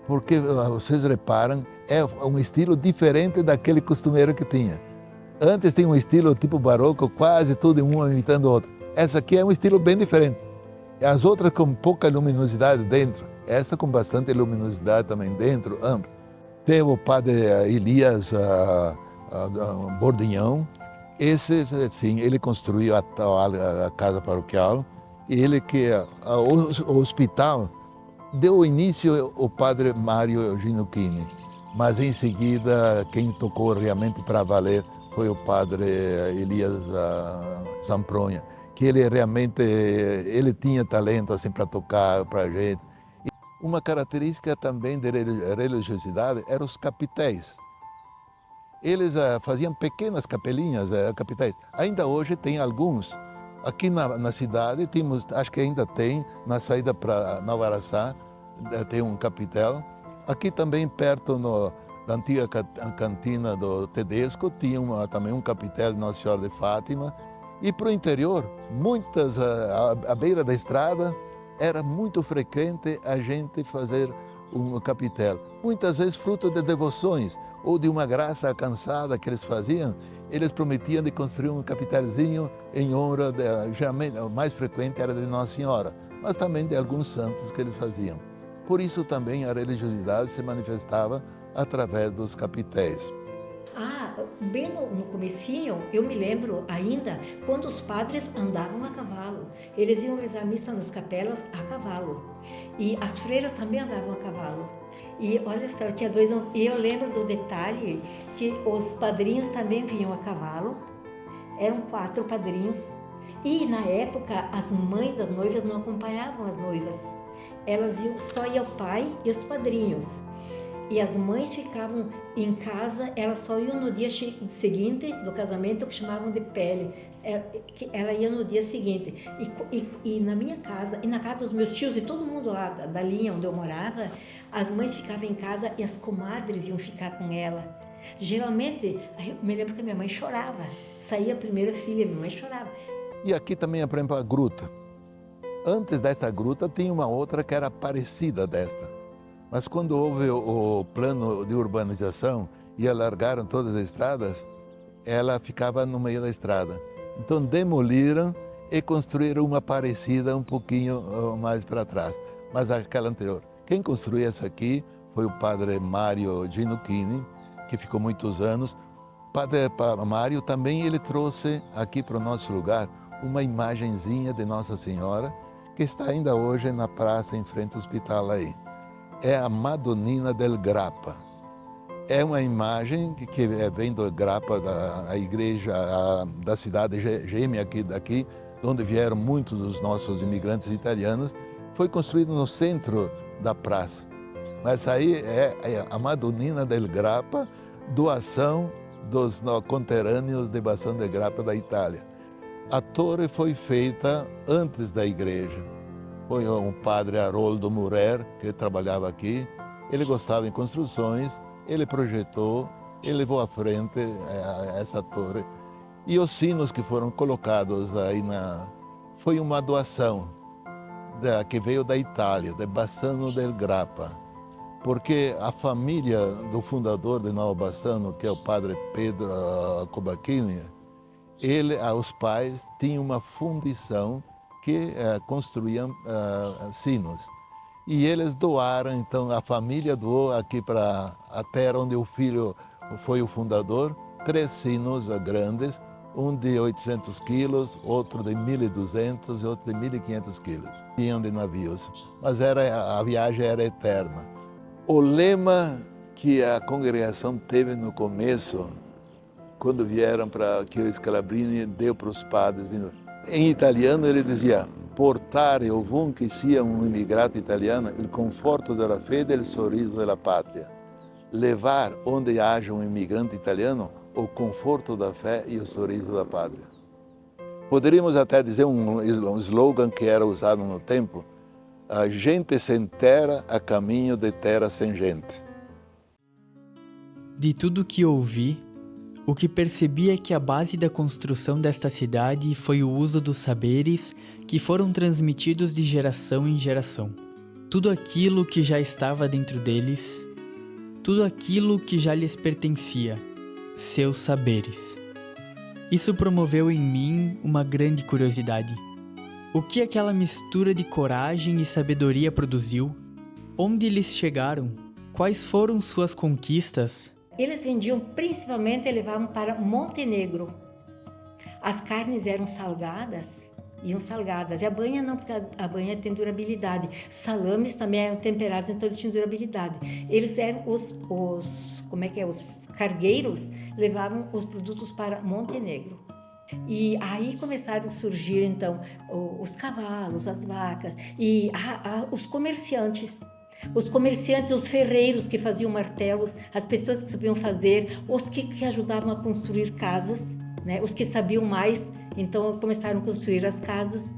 J: porque vocês reparam, é um estilo diferente daquele costumeiro que tinha. Antes tinha um estilo tipo barroco, quase tudo um imitando o outro. Essa aqui é um estilo bem diferente. As outras com pouca luminosidade dentro, essa com bastante luminosidade também dentro, ampla. Tem o Padre Elias Bordignon. Esse, sim, ele construiu a casa paroquial, e ele que o hospital deu início ao Padre Mário Ginuchini, mas em seguida quem tocou realmente para valer foi o Padre Elias Zampronha, que ele realmente tinha talento assim para tocar para a gente. E uma característica também de religiosidade eram os capitéis. Eles faziam pequenas capelinhas, capitéis. Ainda hoje tem alguns. Aqui na cidade temos, acho que ainda tem, na saída para Nova Araçá, tem um capitel. Aqui também perto da antiga cantina do Tedesco tinha também um capitel de Nossa Senhora de Fátima. E para o interior, muitas, à beira da estrada, era muito frequente a gente fazer um capitel. Muitas vezes fruto de devoções ou de uma graça alcançada que eles faziam, eles prometiam de construir um capitelzinho em honra, geralmente o mais frequente era de Nossa Senhora, mas também de alguns santos que eles faziam. Por isso também a religiosidade se manifestava através dos capitéis.
C: Bem no comecinho, eu me lembro ainda quando os padres andavam a cavalo. Eles iam rezar a missa nas capelas a cavalo. E as freiras também andavam a cavalo. E olha só, eu tinha 2 anos e eu lembro do detalhe que os padrinhos também vinham a cavalo. Eram 4 padrinhos. E na época as mães das noivas não acompanhavam as noivas. Só ia o pai e os padrinhos. E as mães ficavam em casa, elas só iam no dia seguinte do casamento, que chamavam de pele. Ela ia no dia seguinte. E na minha casa, e na casa dos meus tios e todo mundo lá da linha onde eu morava, as mães ficavam em casa e as comadres iam ficar com ela. Geralmente, eu me lembro que a minha mãe chorava. Saía a primeira filha, minha mãe chorava.
J: E aqui também, por exemplo, a gruta. Antes dessa gruta tinha uma outra que era parecida desta. Mas quando houve o plano de urbanização e alargaram todas as estradas, ela ficava no meio da estrada. Então demoliram e construíram uma parecida um pouquinho mais para trás, mas aquela anterior. Quem construiu essa aqui foi o Padre Mário Ginuchini, que ficou muitos anos. O Padre Mário também ele trouxe aqui para o nosso lugar uma imagenzinha de Nossa Senhora, que está ainda hoje na praça em frente ao hospital aí. É a Madonnina del Grappa. É uma imagem que vem do Grappa, da igreja da cidade gêmea daqui, onde vieram muitos dos nossos imigrantes italianos. Foi construído no centro da praça. Mas aí é a Madonnina del Grappa, doação dos conterrâneos de Bassano del Grappa da Itália. A torre foi feita antes da igreja. Foi um padre Haroldo Murer, que trabalhava aqui. Ele gostava em construções, ele projetou, ele levou à frente essa torre. E os sinos que foram colocados aí foi uma doação que veio da Itália, de Bassano del Grappa. Porque a família do fundador de Nova Bassano, que é o padre Pedro Coubachini, os pais tinham uma fundição que construíam sinos. E eles doaram, então a família doou aqui para a terra onde o filho foi o fundador, 3 sinos grandes, um de 800 quilos, outro de 1.200 e outro de 1.500 quilos. Tinham de navios, mas a viagem era eterna. O lema que a congregação teve no começo, quando vieram para que o Scalabrini deu para os padres, em italiano ele dizia: portare ovunque sia un immigrato italiano il conforto della fede e il sorriso della patria. Levar onde haja um imigrante italiano o conforto da fé e o sorriso da pátria. Poderíamos até dizer um slogan que era usado no tempo: a gente sem terra a caminho de terra sem gente.
A: De tudo que ouvi, o que percebi é que a base da construção desta cidade foi o uso dos saberes que foram transmitidos de geração em geração. Tudo aquilo que já estava dentro deles, tudo aquilo que já lhes pertencia, seus saberes. Isso promoveu em mim uma grande curiosidade. O que aquela mistura de coragem e sabedoria produziu? Onde eles chegaram? Quais foram suas conquistas?
C: Eles vendiam principalmente e levavam para Montenegro. As carnes eram salgadas, iam salgadas. E a banha não, porque a banha tem durabilidade. Salames também eram temperados, então eles tinham durabilidade. Eles eram os cargueiros, levavam os produtos para Montenegro. E aí começaram a surgir, então, os cavalos, as vacas e os comerciantes. Os comerciantes, os ferreiros que faziam martelos, as pessoas que sabiam fazer, os que ajudavam a construir casas, né? Os que sabiam mais, então começaram a construir as casas,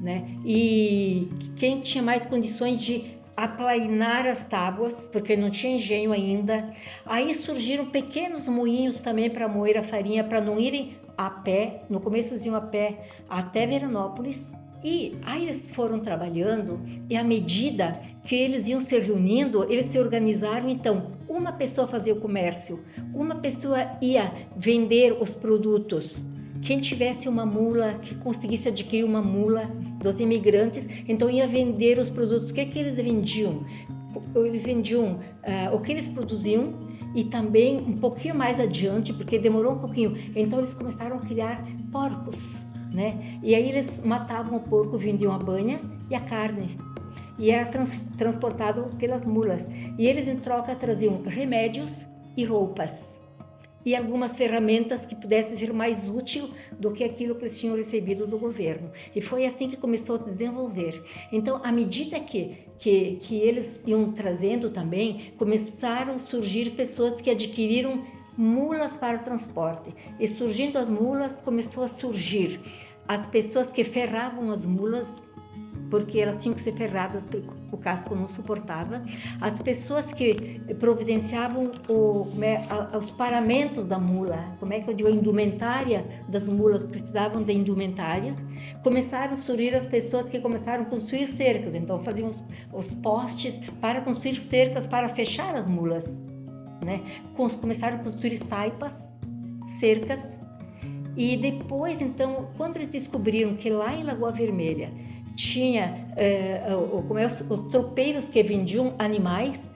C: né? E quem tinha mais condições de aplainar as tábuas, porque não tinha engenho ainda. Aí surgiram pequenos moinhos também para moer a farinha, para não irem a pé, no começo eles iam a pé até Veranópolis. E aí eles foram trabalhando e à medida que eles iam se reunindo, eles se organizaram. Então, uma pessoa fazia o comércio, uma pessoa ia vender os produtos. Quem tivesse uma mula, que conseguisse adquirir uma mula dos imigrantes, então ia vender os produtos. O que eles vendiam? Eles vendiam o que eles produziam e também um pouquinho mais adiante, porque demorou um pouquinho, então eles começaram a criar porcos. Né? E aí eles matavam o porco, vendiam a banha e a carne. E era transportado pelas mulas. E eles em troca traziam remédios e roupas. E algumas ferramentas que pudessem ser mais úteis do que aquilo que eles tinham recebido do governo. E foi assim que começou a se desenvolver. Então, à medida que eles iam trazendo também, começaram a surgir pessoas que adquiriram mulas para o transporte. E surgindo as mulas, começou a surgir as pessoas que ferravam as mulas, porque elas tinham que ser ferradas, porque o casco não suportava. As pessoas que providenciavam os paramentos da mula, a indumentária das mulas, precisavam de indumentária. Começaram a surgir as pessoas que começaram a construir cercas, então faziam os postes para construir cercas, para fechar as mulas. Né? Começaram a construir taipas, cercas, e depois, então, quando eles descobriram que lá em Lagoa Vermelha tinha os tropeiros que vendiam animais,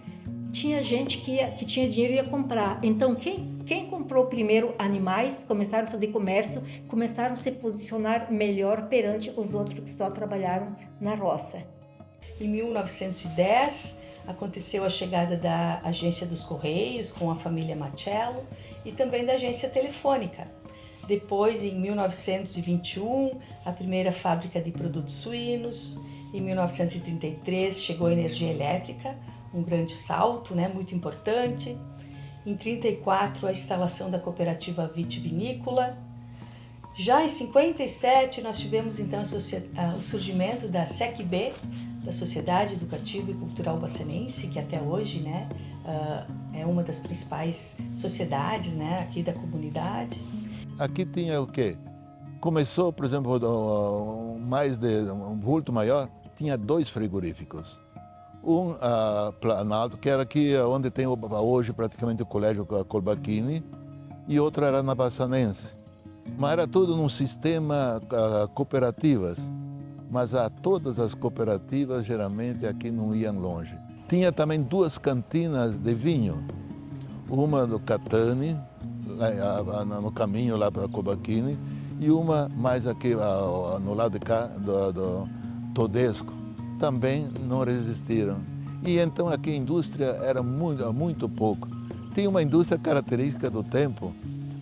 C: tinha gente que tinha dinheiro e ia comprar. Então, quem comprou primeiro animais, começaram a fazer comércio, começaram a se posicionar melhor perante os outros que só trabalharam na roça.
F: Em 1910, aconteceu a chegada da Agência dos Correios com a família Machello e também da agência telefônica. Depois, em 1921, a primeira fábrica de produtos suínos. Em 1933, chegou a energia elétrica, um grande salto, né, muito importante. Em 1934, a instalação da cooperativa vitivinícola. Já em 1957, nós tivemos então o surgimento da SECB, da Sociedade Educativa e Cultural Bacenense, que até hoje, né, é uma das principais sociedades, né, aqui da comunidade.
J: Aqui tinha o quê? Começou, por exemplo, um vulto maior, tinha 2 frigoríficos. Um Planalto, que era aqui onde tem hoje praticamente o Colégio Colbachini, e outro era na Baçanense. Mas era tudo num sistema cooperativas. mas a todas as cooperativas geralmente aqui não iam longe. Tinha também 2 cantinas de vinho, uma do Catani, no caminho lá para Cobachini, e uma mais aqui no lado de cá, do Todesco. Também não resistiram. E então aqui a indústria era muito pouco. Tinha uma indústria característica do tempo,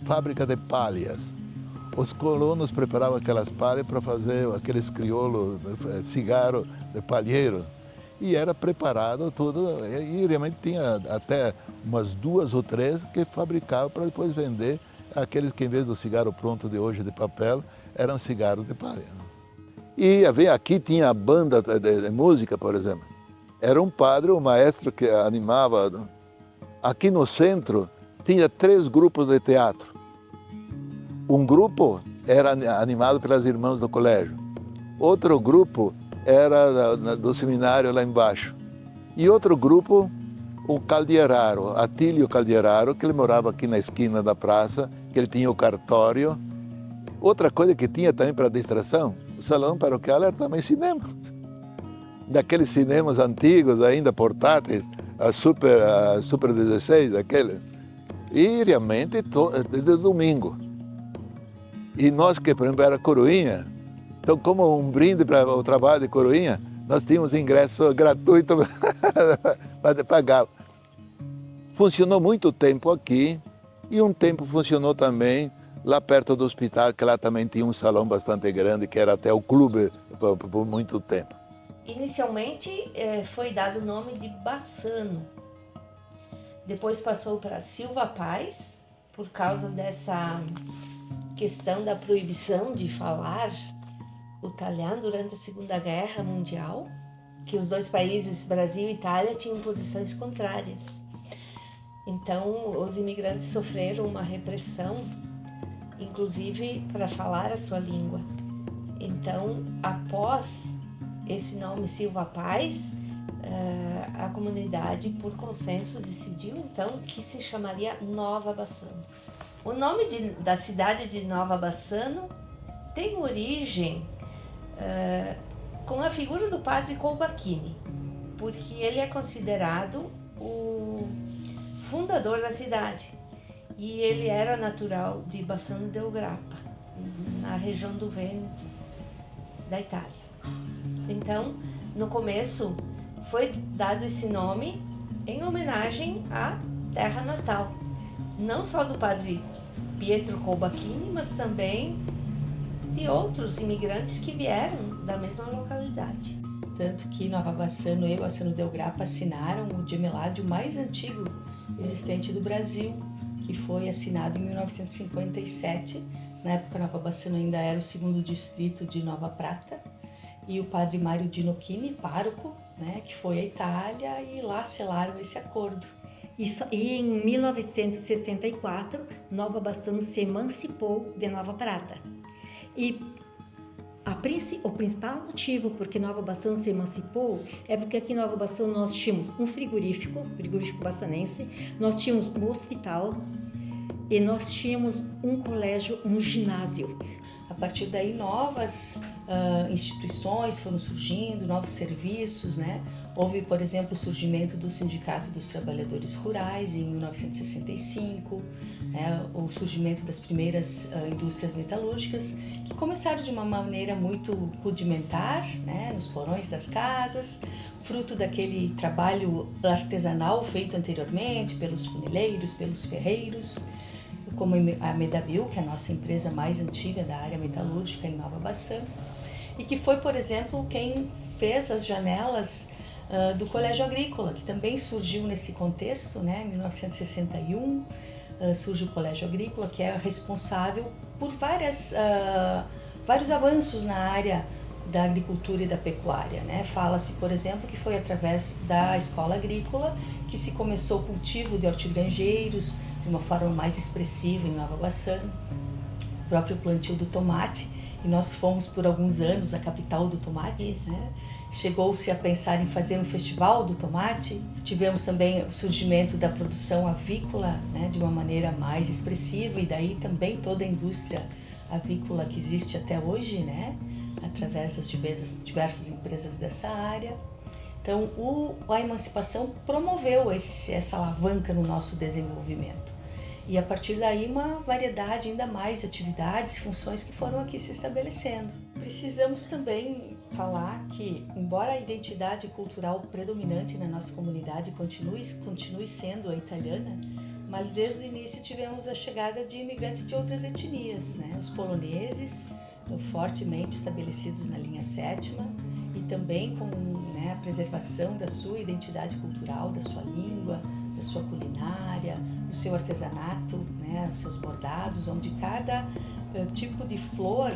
J: fábrica de palhas. Os colonos preparavam aquelas palhas para fazer aqueles crioulos, cigarro de palheiro. E era preparado tudo, e realmente tinha até umas 2 ou 3 que fabricavam para depois vender aqueles que, em vez do cigarro pronto de hoje de papel, eram cigarros de palha. E aqui tinha a banda de música, por exemplo. Era um padre, um maestro que animava. Aqui no centro tinha 3 grupos de teatro. Um grupo era animado pelas irmãs do colégio. Outro grupo era do seminário lá embaixo. E outro grupo, o Caldieraro, Atílio Caldieraro, que ele morava aqui na esquina da praça, que ele tinha o cartório. Outra coisa que tinha também para distração, o salão paroquial era também cinema. Daqueles cinemas antigos ainda, portáteis, a Super 16, aquele. E realmente, de domingo. E nós que, por exemplo, era coroinha, então, como um brinde para o trabalho de coroinha, nós tínhamos ingresso gratuito para pagar. Funcionou muito tempo aqui e um tempo funcionou também lá perto do hospital, que lá também tinha um salão bastante grande, que era até o clube por muito tempo.
E: Inicialmente foi dado o nome de Bassano. Depois passou para Silva Paz, por causa dessa questão da proibição de falar o italiano durante a Segunda Guerra Mundial, que os 2 países, Brasil e Itália, tinham posições contrárias. Então, os imigrantes sofreram uma repressão, inclusive para falar a sua língua. Então, após esse nome Silva Paz, a comunidade, por consenso, decidiu então que se chamaria Nova Bassano. O nome da cidade de Nova Bassano tem origem com a figura do padre Colbachini, porque ele é considerado o fundador da cidade e ele era natural de Bassano del Grappa, na região do Vêneto da Itália. Então, no começo foi dado esse nome em homenagem à terra natal, não só do padre Pietro Colbachini, mas também de outros imigrantes que vieram da mesma localidade.
F: Tanto que Nova Bassano e Bassano del Grappa assinaram o gemeládio mais antigo existente do Brasil, que foi assinado em 1957. Na época, Nova Bassano ainda era o 2º distrito de Nova Prata. E o padre Mário Dinocchini, pároco, né, que foi à Itália, e lá selaram esse acordo.
C: E em 1964, Nova Bassano se emancipou de Nova Prata. E o principal motivo por que Nova Bassano se emancipou é porque aqui em Nova Bassano nós tínhamos um frigorífico bassanense, nós tínhamos um hospital e nós tínhamos um colégio, um ginásio.
F: A partir daí, novas instituições foram surgindo, novos serviços, né? Houve, por exemplo, o surgimento do Sindicato dos Trabalhadores Rurais em 1965, o surgimento das primeiras indústrias metalúrgicas, que começaram de uma maneira muito rudimentar, né? Nos porões das casas, fruto daquele trabalho artesanal feito anteriormente pelos funileiros, pelos ferreiros, como a Medabil, que é a nossa empresa mais antiga da área metalúrgica em Nova Bassano, e que foi, por exemplo, quem fez as janelas do Colégio Agrícola, que também surgiu nesse contexto, né? Em 1961 surge o Colégio Agrícola, que é responsável por vários avanços na área da agricultura e da pecuária, né? Fala-se, por exemplo, que foi através da escola agrícola que se começou o cultivo de hortigranjeiros de uma forma mais expressiva em Nova Bassano, o próprio plantio do tomate, e nós fomos por alguns anos a capital do tomate, né? Chegou-se a pensar em fazer um festival do tomate. Tivemos também o surgimento da produção avícola, né, de uma maneira mais expressiva, e daí também toda a indústria avícola que existe até hoje, né, através das diversas empresas dessa área. Então, a emancipação promoveu essa alavanca no nosso desenvolvimento. E a partir daí uma variedade ainda mais de atividades e funções que foram aqui se estabelecendo. Precisamos também falar que, embora a identidade cultural predominante na nossa comunidade continue sendo a italiana, mas desde o início tivemos a chegada de imigrantes de outras etnias, né? Os poloneses, fortemente estabelecidos na linha 7ª, e também com, né, a preservação da sua identidade cultural, da sua língua, da sua culinária, do seu artesanato, né, os seus bordados, onde cada tipo de flor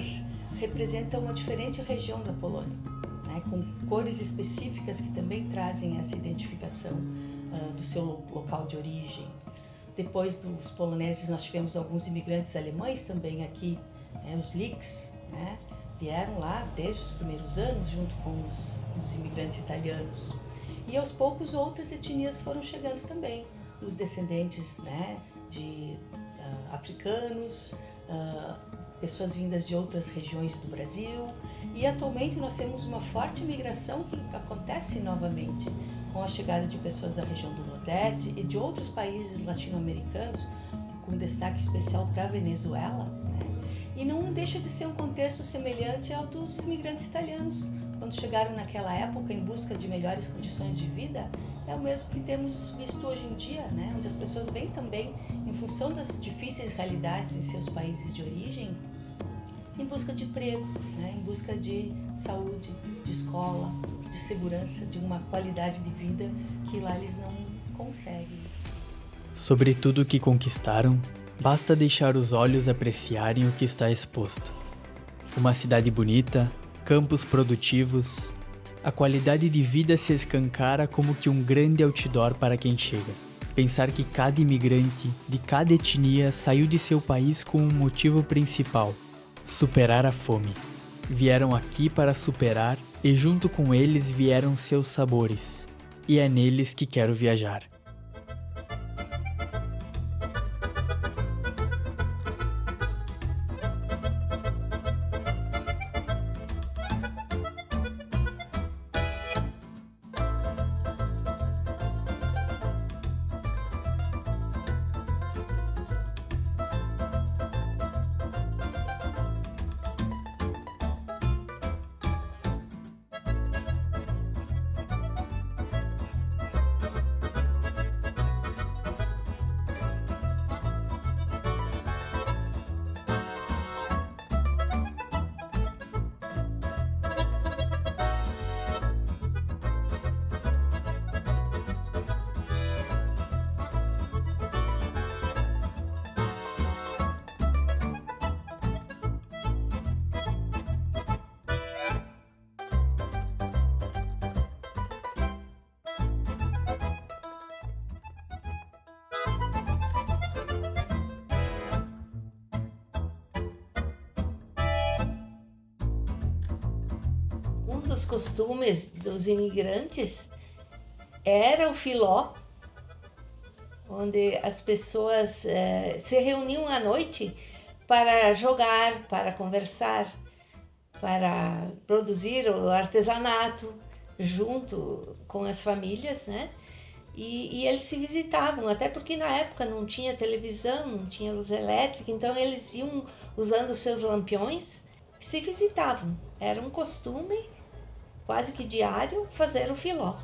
F: representa uma diferente região da Polônia, né, com cores específicas que também trazem essa identificação do seu local de origem. Depois dos poloneses, nós tivemos alguns imigrantes alemães também aqui, né, os Licks, né, vieram lá desde os primeiros anos junto com os imigrantes italianos. E aos poucos outras etnias foram chegando também, os descendentes, né, de africanos, pessoas vindas de outras regiões do Brasil, e atualmente nós temos uma forte migração que acontece novamente com a chegada de pessoas da região do Nordeste e de outros países latino-americanos, com destaque especial para a Venezuela, né? E não deixa de ser um contexto semelhante ao dos imigrantes italianos, quando chegaram naquela época em busca de melhores condições de vida. É o mesmo que temos visto hoje em dia, né? Onde as pessoas vêm também, em função das difíceis realidades em seus países de origem, em busca de emprego, né? Em busca de saúde, de escola, de segurança, de uma qualidade de vida que lá eles não conseguem.
A: Sobre tudo o que conquistaram, basta deixar os olhos apreciarem o que está exposto. Uma cidade bonita, campos produtivos, a qualidade de vida se escancara como que um grande outdoor para quem chega. Pensar que cada imigrante, de cada etnia, saiu de seu país com um motivo principal: superar a fome. Vieram aqui para superar e junto com eles vieram seus sabores. E é neles que quero viajar.
E: Um dos costumes dos imigrantes era o filó, onde as pessoas se reuniam à noite para jogar, para conversar, para produzir o artesanato junto com as famílias, né? E eles se visitavam, até porque na época não tinha televisão, não tinha luz elétrica, então eles iam usando seus lampiões e se visitavam. Era um costume quase que diário fazer o filó.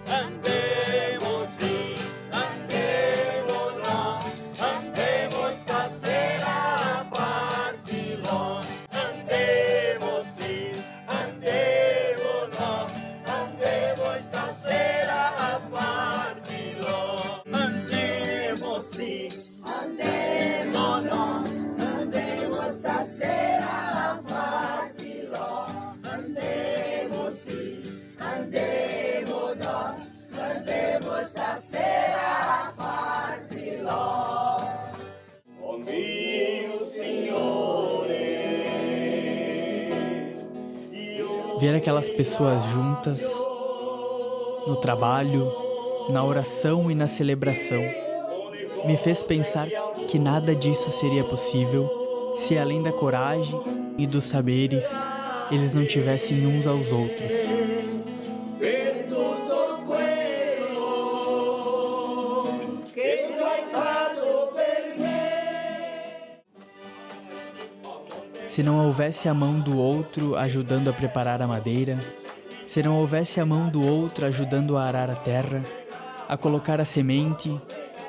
K: Andemos sim, andemos lá, andemos stasera a far filò. Andemos sim, andemos lá, andemos stasera a far filò. Andemos sim, andemos lá, andemos stasera a far filò. Andemos sim, andemos lá, andemos stasera a far filò. Oh mio Signore.
A: Ver aquelas pessoas juntas, no trabalho, na oração e na celebração, me fez pensar que nada disso seria possível se além da coragem e dos saberes eles não tivessem uns aos outros. Se não houvesse a mão do outro ajudando a preparar a madeira, se não houvesse a mão do outro ajudando a arar a terra, a colocar a semente,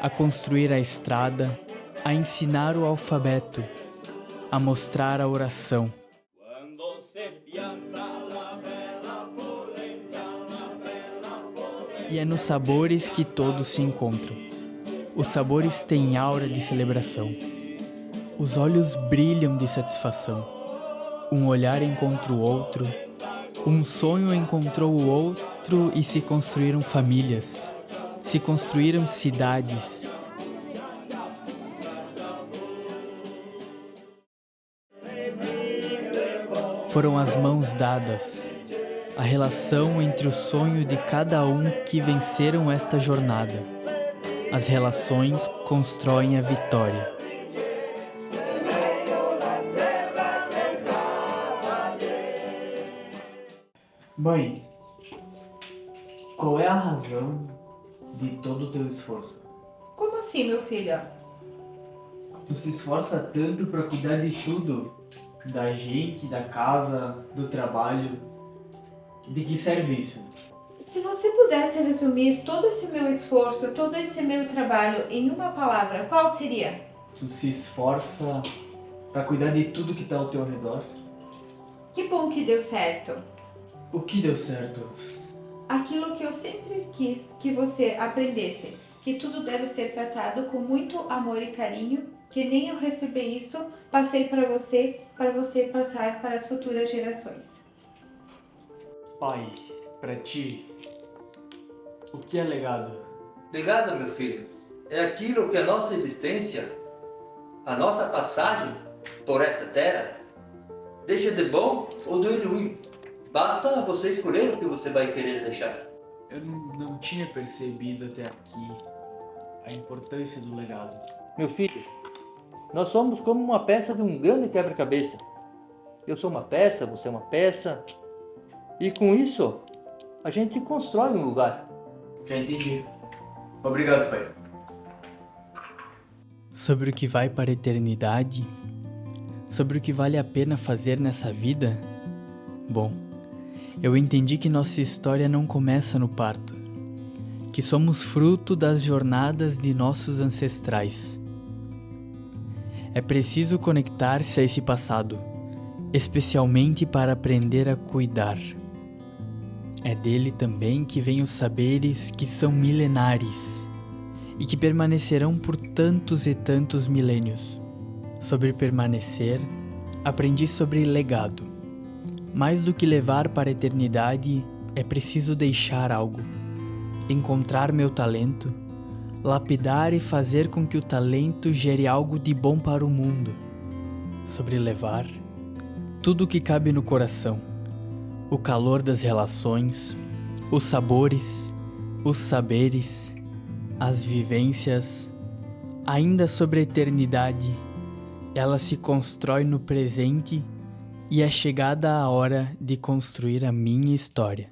A: a construir a estrada, a ensinar o alfabeto, a mostrar a oração. E é nos sabores que todos se encontram. Os sabores têm aura de celebração. Os olhos brilham de satisfação. Um olhar encontra o outro, um sonho encontrou o outro e se construíram famílias, se construíram cidades. Foram as mãos dadas, a relação entre o sonho de cada um que venceram esta jornada. As relações constroem a vitória. Mãe, qual é a razão de todo o teu esforço?
E: Como assim, meu filho?
A: Tu se esforça tanto para cuidar de tudo, da gente, da casa, do trabalho. De que serve isso?
E: Se você pudesse resumir todo esse meu esforço, todo esse meu trabalho em uma palavra, qual seria?
A: Tu se esforça para cuidar de tudo que está ao teu redor.
E: Que bom que deu certo.
A: O que deu certo?
E: Aquilo que eu sempre quis que você aprendesse, que tudo deve ser tratado com muito amor e carinho, que nem eu recebi isso, passei para você passar para as futuras gerações.
A: Pai, para ti, o que é legado?
L: Legado, meu filho, é aquilo que a nossa existência, a nossa passagem por essa terra, deixa de bom ou de ruim. Basta você escolher o que você vai querer deixar.
A: Eu não tinha percebido até aqui a importância do legado.
L: Meu filho, nós somos como uma peça de um grande quebra-cabeça. Eu sou uma peça, você é uma peça. E com isso, a gente constrói um lugar.
A: Já entendi. Obrigado, pai. Sobre o que vai para a eternidade, sobre o que vale a pena fazer nessa vida, bom, eu entendi que nossa história não começa no parto, que somos fruto das jornadas de nossos ancestrais. É preciso conectar-se a esse passado, especialmente para aprender a cuidar. É dele também que vêm os saberes que são milenares e que permanecerão por tantos e tantos milênios. Sobre permanecer, aprendi sobre legado. Mais do que levar para a eternidade, é preciso deixar algo, encontrar meu talento, lapidar e fazer com que o talento gere algo de bom para o mundo. Sobre levar, tudo o que cabe no coração, o calor das relações, os sabores, os saberes, as vivências. Ainda sobre a eternidade, ela se constrói no presente e é chegada a hora de construir a minha história.